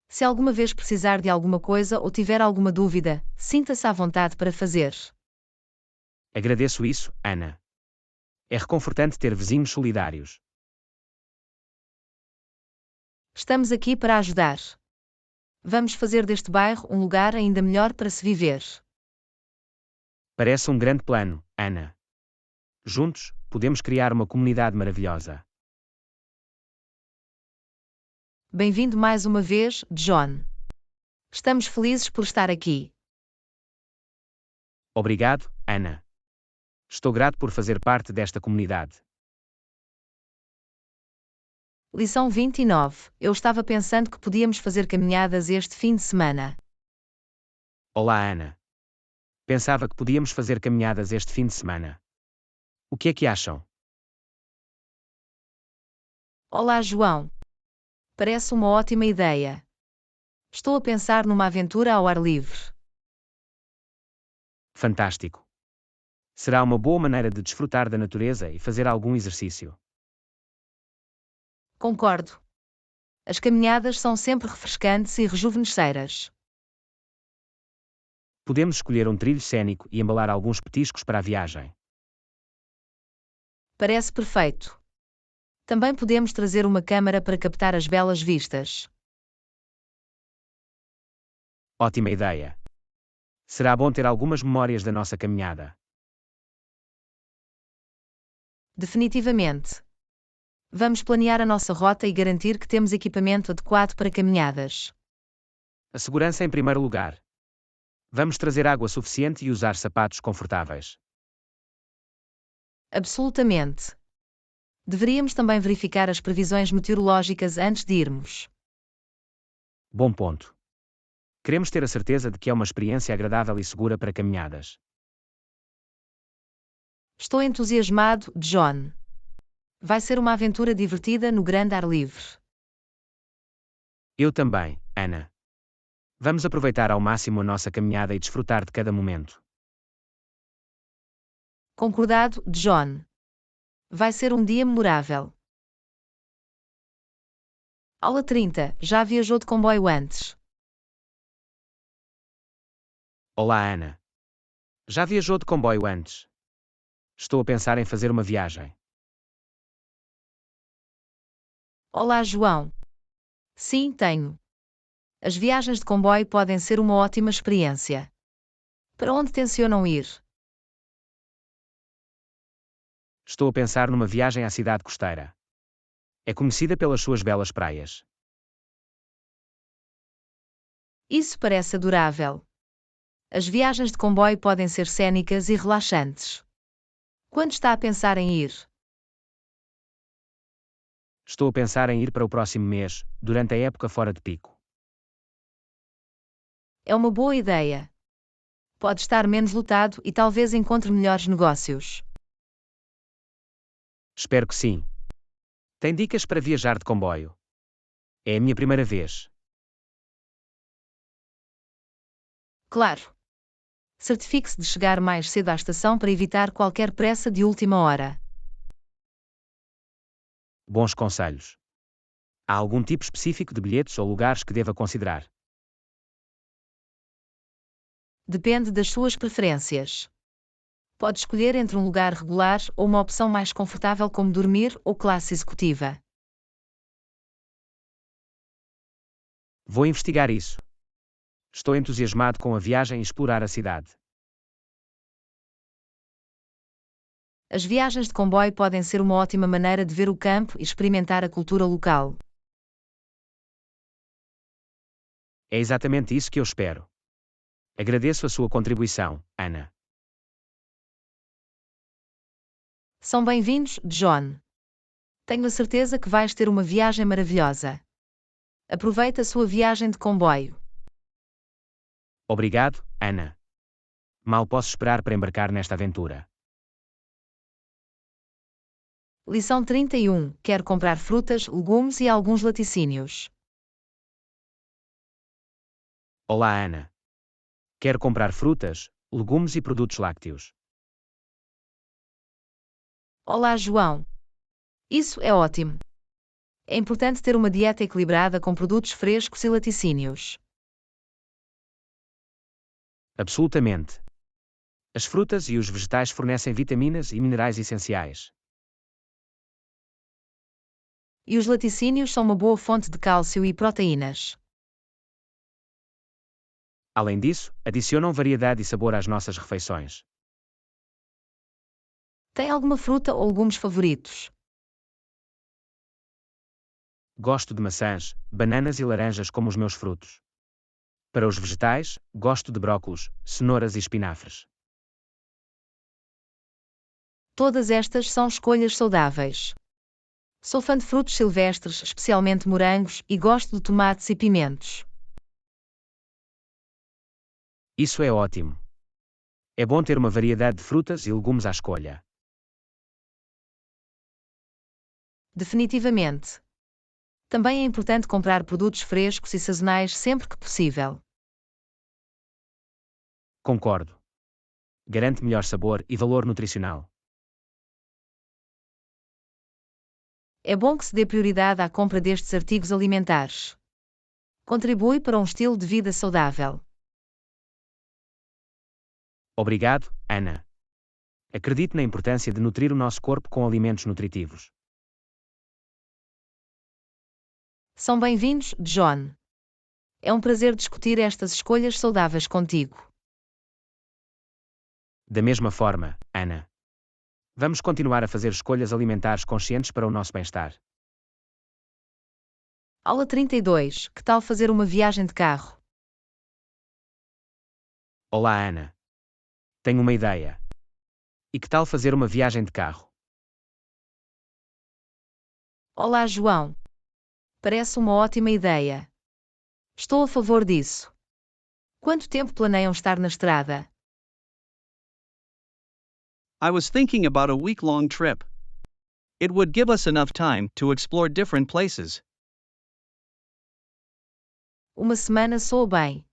Se alguma vez precisar de alguma coisa ou tiver alguma dúvida, sinta-se à vontade para fazer. Agradeço isso, Ana. É reconfortante ter vizinhos solidários. Estamos aqui para ajudar. Vamos fazer deste bairro um lugar ainda melhor para se viver. Parece um grande plano, Ana. Juntos, podemos criar uma comunidade maravilhosa. Bem-vindo mais uma vez, John. Estamos felizes por estar aqui. Obrigado, Ana. Estou grato por fazer parte desta comunidade. Lição 29. Eu estava pensando que podíamos fazer caminhadas este fim de semana. Olá, Ana. Pensava que podíamos fazer caminhadas este fim de semana. O que é que acham? Olá, João. Parece uma ótima ideia. Estou a pensar numa aventura ao ar livre. Fantástico! Será uma boa maneira de desfrutar da natureza e fazer algum exercício. Concordo. As caminhadas são sempre refrescantes e rejuvenesceiras. Podemos escolher um trilho cênico e embalar alguns petiscos para a viagem. Parece perfeito. Também podemos trazer uma câmara para captar as belas vistas. Ótima ideia! Será bom ter algumas memórias da nossa caminhada. Definitivamente. Vamos planear a nossa rota e garantir que temos equipamento adequado para caminhadas. A segurança em primeiro lugar. Vamos trazer água suficiente e usar sapatos confortáveis. Absolutamente. Deveríamos também verificar as previsões meteorológicas antes de irmos. Bom ponto. Queremos ter a certeza de que é uma experiência agradável e segura para caminhadas. Estou entusiasmado, John. Vai ser uma aventura divertida no grande ar livre. Eu também, Ana. Vamos aproveitar ao máximo a nossa caminhada e desfrutar de cada momento. Concordado, John. Vai ser um dia memorável. Aula 30. Já viajou de comboio antes? Olá, Ana. Já viajou de comboio antes? Estou a pensar em fazer uma viagem. Olá, João. Sim, tenho. As viagens de comboio podem ser uma ótima experiência. Para onde tencionam ir? Estou a pensar numa viagem à cidade costeira. É conhecida pelas suas belas praias. Isso parece adorável. As viagens de comboio podem ser cênicas e relaxantes. Quando está a pensar em ir? Estou a pensar em ir para o próximo mês, durante a época fora de pico. É uma boa ideia. Pode estar menos lotado e talvez encontre melhores negócios. Espero que sim. Tem dicas para viajar de comboio? É a minha primeira vez. Claro. Certifique-se de chegar mais cedo à estação para evitar qualquer pressa de última hora. Bons conselhos. Há algum tipo específico de bilhetes ou lugares que deva considerar? Depende das suas preferências. Pode escolher entre um lugar regular ou uma opção mais confortável como dormir ou classe executiva. Vou investigar isso. Estou entusiasmado com a viagem e explorar a cidade. As viagens de comboio podem ser uma ótima maneira de ver o campo e experimentar a cultura local. É exatamente isso que eu espero. Agradeço a sua contribuição, Ana. São bem-vindos, John. Tenho a certeza que vais ter uma viagem maravilhosa. Aproveita a sua viagem de comboio. Obrigado, Ana. Mal posso esperar para embarcar nesta aventura. Lição 31. Quero comprar frutas, legumes e alguns laticínios. Olá, Ana. Quero comprar frutas, legumes e produtos lácteos. Olá, João. Isso é ótimo. É importante ter uma dieta equilibrada com produtos frescos e laticínios. Absolutamente. As frutas e os vegetais fornecem vitaminas e minerais essenciais. E os laticínios são uma boa fonte de cálcio e proteínas. Além disso, adicionam variedade e sabor às nossas refeições. Tem alguma fruta ou legumes favoritos? Gosto de maçãs, bananas e laranjas como os meus frutos. Para os vegetais, gosto de brócolos, cenouras e espinafres. Todas estas são escolhas saudáveis. Sou fã de frutos silvestres, especialmente morangos, e gosto de tomates e pimentos. Isso é ótimo. É bom ter uma variedade de frutas e legumes à escolha. Definitivamente. Também é importante comprar produtos frescos e sazonais sempre que possível. Concordo. Garante melhor sabor e valor nutricional. É bom que se dê prioridade à compra destes artigos alimentares. Contribui para um estilo de vida saudável. Obrigado, Ana. Acredito na importância de nutrir o nosso corpo com alimentos nutritivos. São bem-vindos, John. É um prazer discutir estas escolhas saudáveis contigo. Da mesma forma, Ana. Vamos continuar a fazer escolhas alimentares conscientes para o nosso bem-estar. Aula 32. Que tal fazer uma viagem de carro? Olá, Ana. Tenho uma ideia. E que tal fazer uma viagem de carro? Olá, João. Parece uma ótima ideia. Estou a favor disso. Quanto tempo planeiam estar na estrada? I was thinking about a week-long trip. It would give us enough time to explore different places. Uma semana soa bem.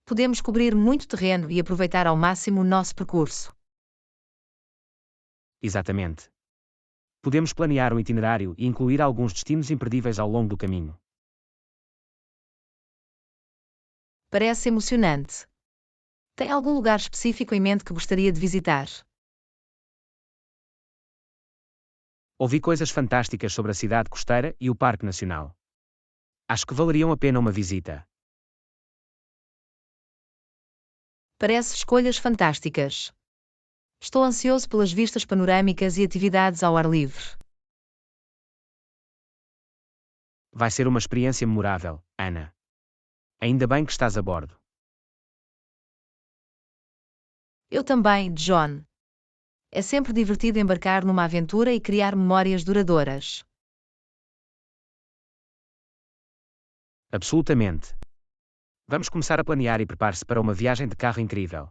Podemos cobrir muito terreno e aproveitar ao máximo o nosso percurso. Exatamente. Podemos planear um itinerário e incluir alguns destinos imperdíveis ao longo do caminho. Parece emocionante. Tem algum lugar específico em mente que gostaria de visitar? Ouvi coisas fantásticas sobre a cidade costeira e o Parque Nacional. Acho que valeriam a pena uma visita. Parece escolhas fantásticas. Estou ansioso pelas vistas panorâmicas e atividades ao ar livre. Vai ser uma experiência memorável, Ana. Ainda bem que estás a bordo. Eu também, John. É sempre divertido embarcar numa aventura e criar memórias duradouras. Absolutamente. Vamos começar a planear e prepare-se para uma viagem de carro incrível.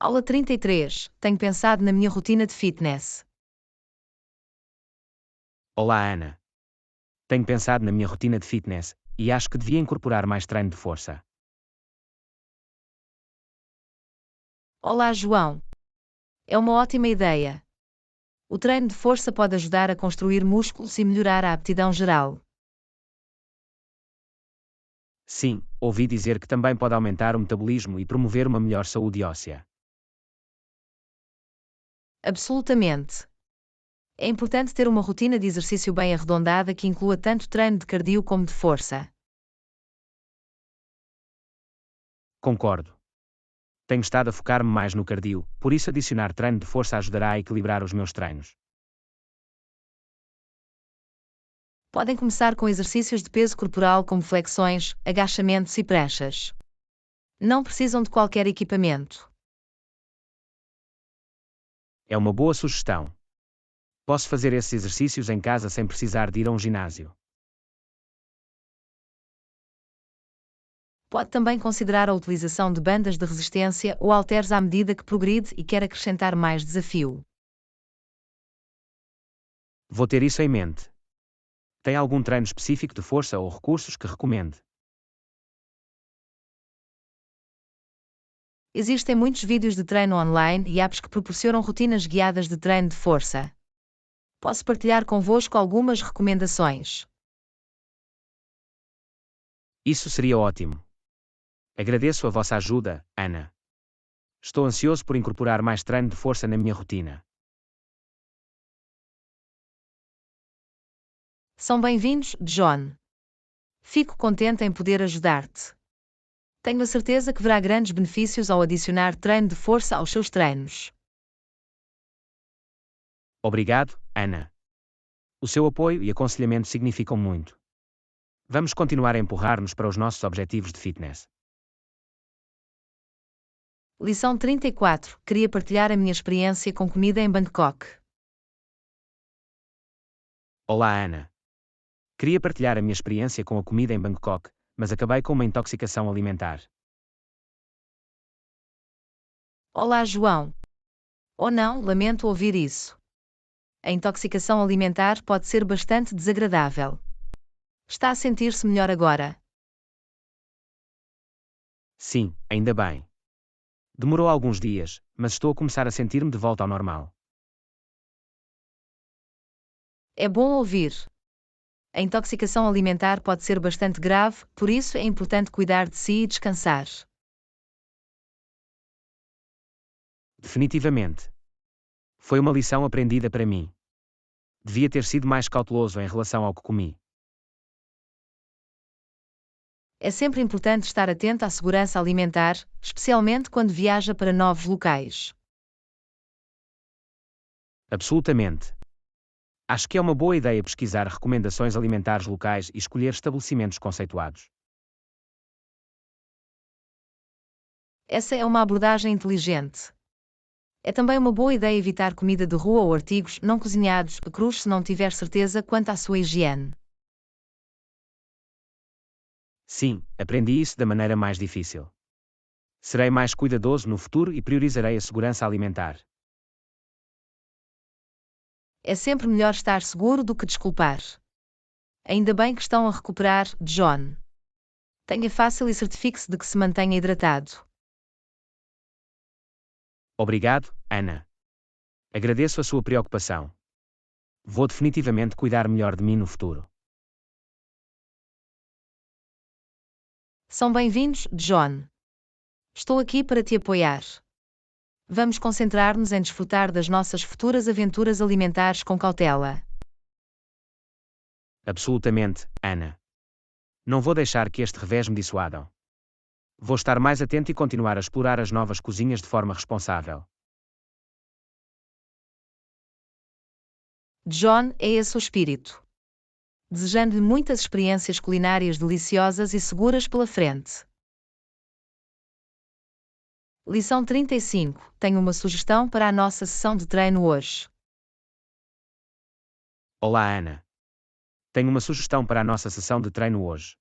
Aula 33. Tenho pensado na minha rotina de fitness. Olá, Ana. Tenho pensado na minha rotina de fitness e acho que devia incorporar mais treino de força. Olá, João. É uma ótima ideia. O treino de força pode ajudar a construir músculos e melhorar a aptidão geral. Sim, ouvi dizer que também pode aumentar o metabolismo e promover uma melhor saúde óssea. Absolutamente. É importante ter uma rotina de exercício bem arredondada que inclua tanto treino de cardio como de força. Concordo. Tenho estado a focar-me mais no cardio, por isso adicionar treino de força ajudará a equilibrar os meus treinos. Podem começar com exercícios de peso corporal como flexões, agachamentos e pranchas. Não precisam de qualquer equipamento. É uma boa sugestão. Posso fazer esses exercícios em casa sem precisar de ir a um ginásio. Pode também considerar a utilização de bandas de resistência ou halteres à medida que progride e quer acrescentar mais desafio. Vou ter isso em mente. Tem algum treino específico de força ou recursos que recomende? Existem muitos vídeos de treino online e apps que proporcionam rotinas guiadas de treino de força. Posso partilhar convosco algumas recomendações. Isso seria ótimo. Agradeço a vossa ajuda, Ana. Estou ansioso por incorporar mais treino de força na minha rotina. São bem-vindos, John. Fico contente em poder ajudar-te. Tenho a certeza que verá grandes benefícios ao adicionar treino de força aos seus treinos. Obrigado, Ana. O seu apoio e aconselhamento significam muito. Vamos continuar a empurrar-nos para os nossos objetivos de fitness. Lição 34. Queria partilhar a minha experiência com comida em Bangkok. Olá, Ana. Queria partilhar a minha experiência com a comida em Bangkok, mas acabei com uma intoxicação alimentar. Olá, João. Oh não, lamento ouvir isso. A intoxicação alimentar pode ser bastante desagradável. Está a sentir-se melhor agora? Sim, ainda bem. Demorou alguns dias, mas estou a começar a sentir-me de volta ao normal. É bom ouvir. A intoxicação alimentar pode ser bastante grave, por isso é importante cuidar de si e descansar. Definitivamente. Foi uma lição aprendida para mim. Devia ter sido mais cauteloso em relação ao que comi. É sempre importante estar atento à segurança alimentar, especialmente quando viaja para novos locais. Absolutamente. Acho que é uma boa ideia pesquisar recomendações alimentares locais e escolher estabelecimentos conceituados. Essa é uma abordagem inteligente. É também uma boa ideia evitar comida de rua ou artigos não cozinhados crus se não tiver certeza quanto à sua higiene. Sim, aprendi isso da maneira mais difícil. Serei mais cuidadoso no futuro e priorizarei a segurança alimentar. É sempre melhor estar seguro do que desculpar. Ainda bem que estão a recuperar, John. Tenha fácil e certifique-se de que se mantenha hidratado. Obrigado, Ana. Agradeço a sua preocupação. Vou definitivamente cuidar melhor de mim no futuro. São bem-vindos, John. Estou aqui para te apoiar. Vamos concentrar-nos em desfrutar das nossas futuras aventuras alimentares com cautela. Absolutamente, Ana. Não vou deixar que este revés me dissuadam. Vou estar mais atento e continuar a explorar as novas cozinhas de forma responsável. John, é esse o espírito. Desejando-lhe muitas experiências culinárias deliciosas e seguras pela frente. Lição 35. Tenho uma sugestão para a nossa sessão de treino hoje. Olá, Ana. Tenho uma sugestão para a nossa sessão de treino hoje.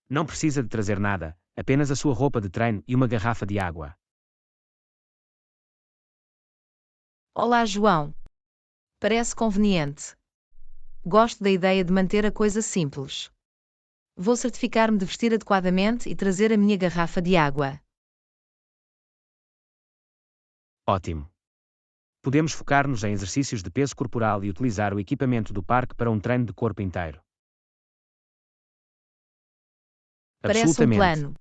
Não precisa de trazer nada, apenas a sua roupa de treino e uma garrafa de água. Olá, João. Parece conveniente. Gosto da ideia de manter a coisa simples. Vou certificar-me de vestir adequadamente e trazer a minha garrafa de água. Ótimo. Podemos focar-nos em exercícios de peso corporal e utilizar o equipamento do parque para um treino de corpo inteiro. Parece um plano.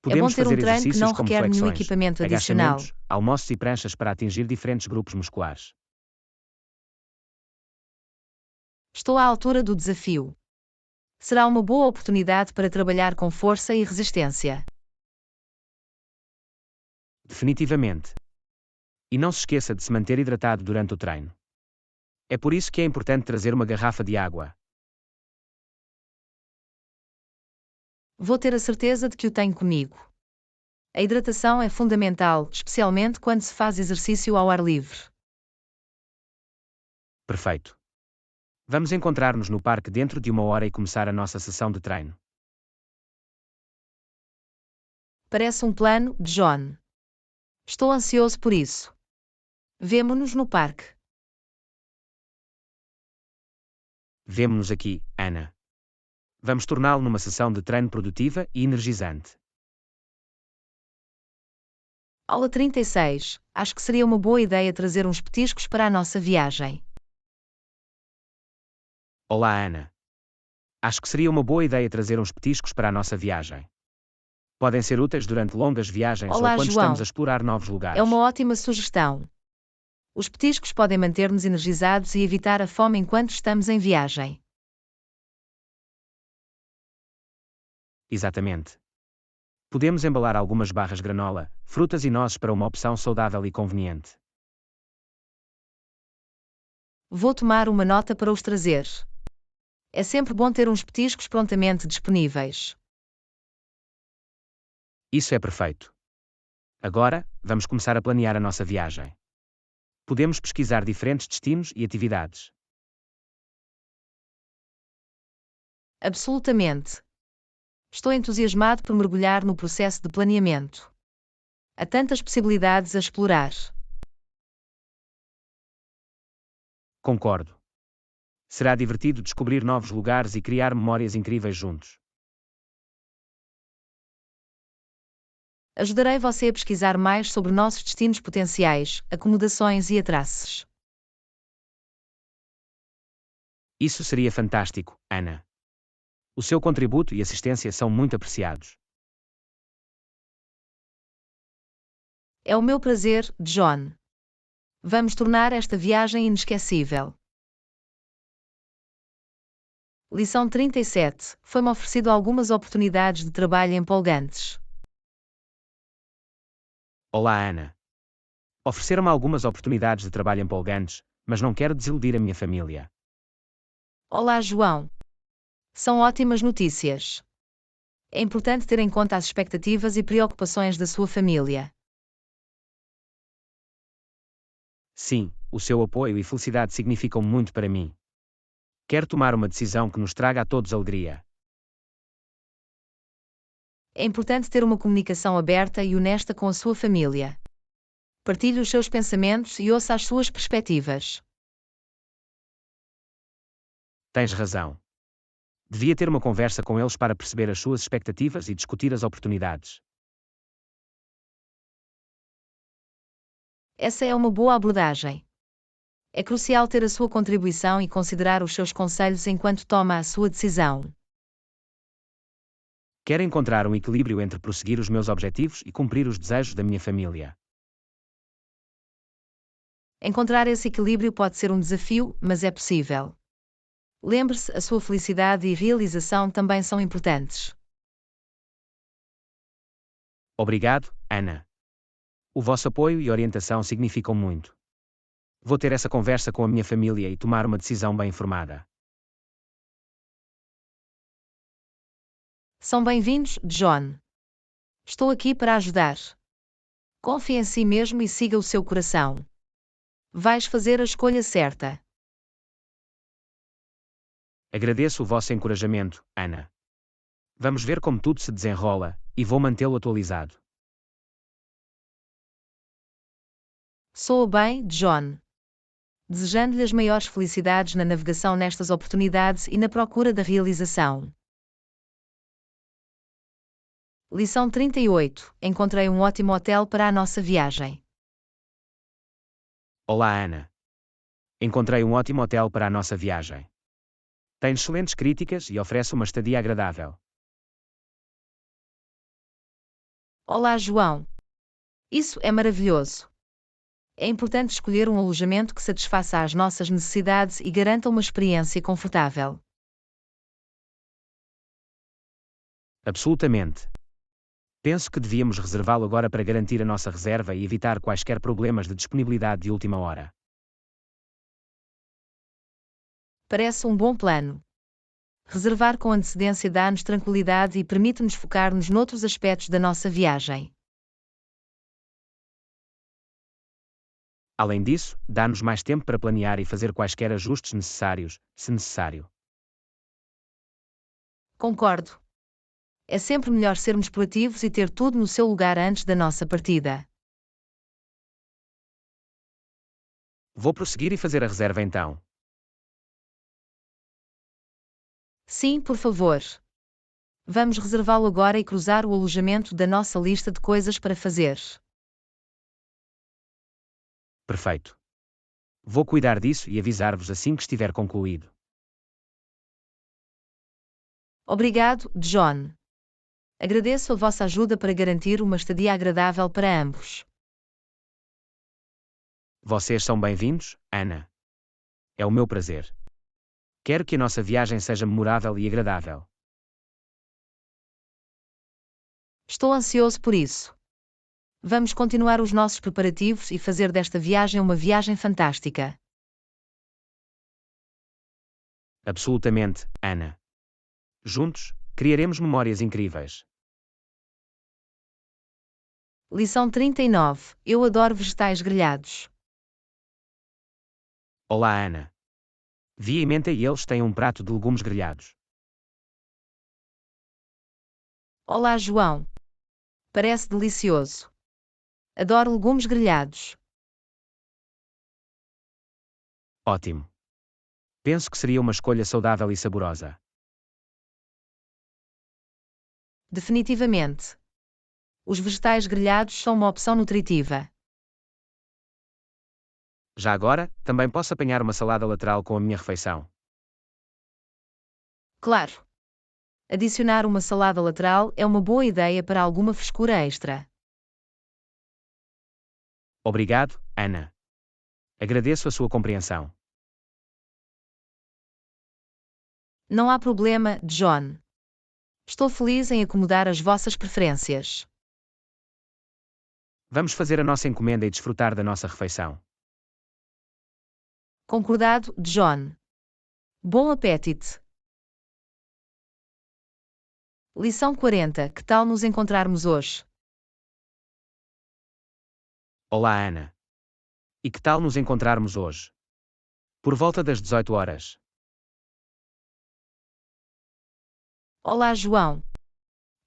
Podemos ter um fazer treino que exercícios não como requer nenhum flexões, equipamento adicional. agachamentos, almoços e pranchas para atingir diferentes grupos musculares. Estou à altura do desafio. Será uma boa oportunidade para trabalhar com força e resistência. Definitivamente. E não se esqueça de se manter hidratado durante o treino. É por isso que é importante trazer uma garrafa de água. Vou ter a certeza de que o tenho comigo. A hidratação é fundamental, especialmente quando se faz exercício ao ar livre. Perfeito. Vamos encontrar-nos no parque dentro de 1 hora e começar a nossa sessão de treino. Parece um plano, John. Estou ansioso por isso. Vemo-nos no parque. Vemo-nos aqui, Ana. Vamos torná-lo numa sessão de treino produtiva e energizante. Aula 36. Acho que seria uma boa ideia trazer uns petiscos para a nossa viagem. Olá, Ana. Acho que seria uma boa ideia trazer uns petiscos para a nossa viagem. Podem ser úteis durante longas viagens Olá, ou quando João. estamos a explorar novos lugares. É uma ótima sugestão. Os petiscos podem manter-nos energizados e evitar a fome enquanto estamos em viagem. Exatamente. Podemos embalar algumas barras granola, frutas e nozes para uma opção saudável e conveniente. Vou tomar uma nota para os trazer. É sempre bom ter uns petiscos prontamente disponíveis. Isso é perfeito. Agora, vamos começar a planear a nossa viagem. Podemos pesquisar diferentes destinos e atividades. Absolutamente. Estou entusiasmado por mergulhar no processo de planeamento. Há tantas possibilidades a explorar. Concordo. Será divertido descobrir novos lugares e criar memórias incríveis juntos. Ajudarei você a pesquisar mais sobre nossos destinos potenciais, acomodações e atraços. Isso seria fantástico, Ana. O seu contributo e assistência são muito apreciados. É o meu prazer, John. Vamos tornar esta viagem inesquecível. Lição 37. Foi-me oferecido algumas oportunidades de trabalho empolgantes. Olá, Ana. Ofereceram-me algumas oportunidades de trabalho empolgantes, mas não quero desiludir a minha família. Olá, João. São ótimas notícias. É importante ter em conta as expectativas e preocupações da sua família. Sim, o seu apoio e felicidade significam muito para mim. Quero tomar uma decisão que nos traga a todos alegria. É importante ter uma comunicação aberta e honesta com a sua família. Partilhe os seus pensamentos e ouça as suas perspectivas. Tens razão. Devia ter uma conversa com eles para perceber as suas expectativas e discutir as oportunidades. Essa é uma boa abordagem. É crucial ter a sua contribuição e considerar os seus conselhos enquanto toma a sua decisão. Quero encontrar um equilíbrio entre prosseguir os meus objetivos e cumprir os desejos da minha família. Encontrar esse equilíbrio pode ser um desafio, mas é possível. Lembre-se, a sua felicidade e realização também são importantes. Obrigado, Ana. O vosso apoio e orientação significam muito. Vou ter essa conversa com a minha família e tomar uma decisão bem informada. São bem-vindos, John. Estou aqui para ajudar. Confie em si mesmo e siga o seu coração. Vais fazer a escolha certa. Agradeço o vosso encorajamento, Ana. Vamos ver como tudo se desenrola, e vou mantê-lo atualizado. Soa bem, John. Desejando-lhe as maiores felicidades na navegação nestas oportunidades e na procura da realização. Lição 38. Encontrei um ótimo hotel para a nossa viagem. Olá, Ana. Encontrei um ótimo hotel para a nossa viagem. Tem excelentes críticas e oferece uma estadia agradável. Olá, João. Isso é maravilhoso. É importante escolher um alojamento que satisfaça às nossas necessidades e garanta uma experiência confortável. Absolutamente. Penso que devíamos reservá-lo agora para garantir a nossa reserva e evitar quaisquer problemas de disponibilidade de última hora. Parece um bom plano. Reservar com antecedência dá-nos tranquilidade e permite-nos focar-nos noutros aspectos da nossa viagem. Além disso, dá-nos mais tempo para planear e fazer quaisquer ajustes necessários, se necessário. Concordo. É sempre melhor sermos proativos e ter tudo no seu lugar antes da nossa partida. Vou prosseguir e fazer a reserva então. Sim, por favor. Vamos reservá-lo agora e cruzar o alojamento da nossa lista de coisas para fazer. Perfeito. Vou cuidar disso e avisar-vos assim que estiver concluído. Obrigado, John. Agradeço a vossa ajuda para garantir uma estadia agradável para ambos. Vocês são bem-vindos, Ana. É o meu prazer. Quero que a nossa viagem seja memorável e agradável. Estou ansioso por isso. Vamos continuar os nossos preparativos e fazer desta viagem uma viagem fantástica. Absolutamente, Ana. Juntos, criaremos memórias incríveis. Lição 39. Eu adoro vegetais grelhados. Olá, Ana. Vi a menta e eles têm um prato de legumes grelhados. Olá, João. Parece delicioso. Adoro legumes grelhados. Ótimo. Penso que seria uma escolha saudável e saborosa. Definitivamente. Os vegetais grelhados são uma opção nutritiva. Já agora, também posso apanhar uma salada lateral com a minha refeição. Claro. Adicionar uma salada lateral é uma boa ideia para alguma frescura extra. Obrigado, Ana. Agradeço a sua compreensão. Não há problema, John. Estou feliz em acomodar as vossas preferências. Vamos fazer a nossa encomenda e desfrutar da nossa refeição. Concordado, John. Bom apetite. Lição 40. Que tal nos encontrarmos hoje? Olá, Ana. E que tal nos encontrarmos hoje? Por volta das 18 horas. Olá, João.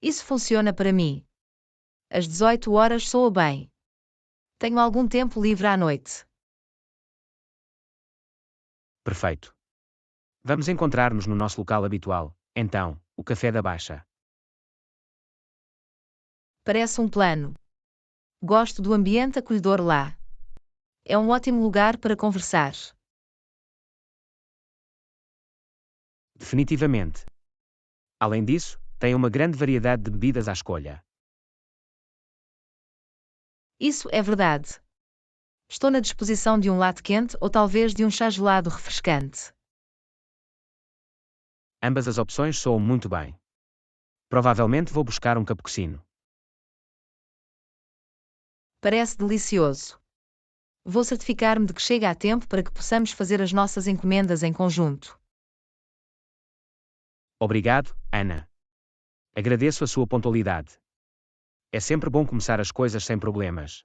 Isso funciona para mim. Às 18 horas soa bem. Tenho algum tempo livre à noite. Perfeito. Vamos encontrar-nos no nosso local habitual, então, o Café da Baixa. Parece um plano. Gosto do ambiente acolhedor lá. É um ótimo lugar para conversar. Definitivamente. Além disso, tem uma grande variedade de bebidas à escolha. Isso é verdade. Estou na disposição de um latte quente ou talvez de um chá gelado refrescante. Ambas as opções soam muito bem. Provavelmente vou buscar um cappuccino. Parece delicioso. Vou certificar-me de que chega a tempo para que possamos fazer as nossas encomendas em conjunto. Obrigado, Ana. Agradeço a sua pontualidade. É sempre bom começar as coisas sem problemas.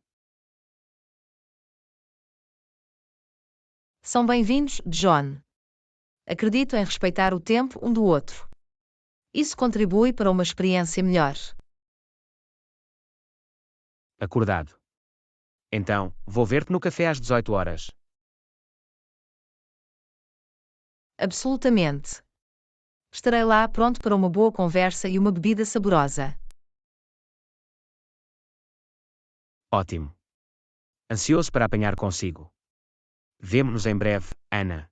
São bem-vindos, John. Acredito em respeitar o tempo um do outro. Isso contribui para uma experiência melhor. Acordado. Então, vou ver-te no café às 18 horas. Absolutamente. Estarei lá pronto para uma boa conversa e uma bebida saborosa. Ótimo. Ansioso para apanhar consigo. Vemo-nos em breve, Ana.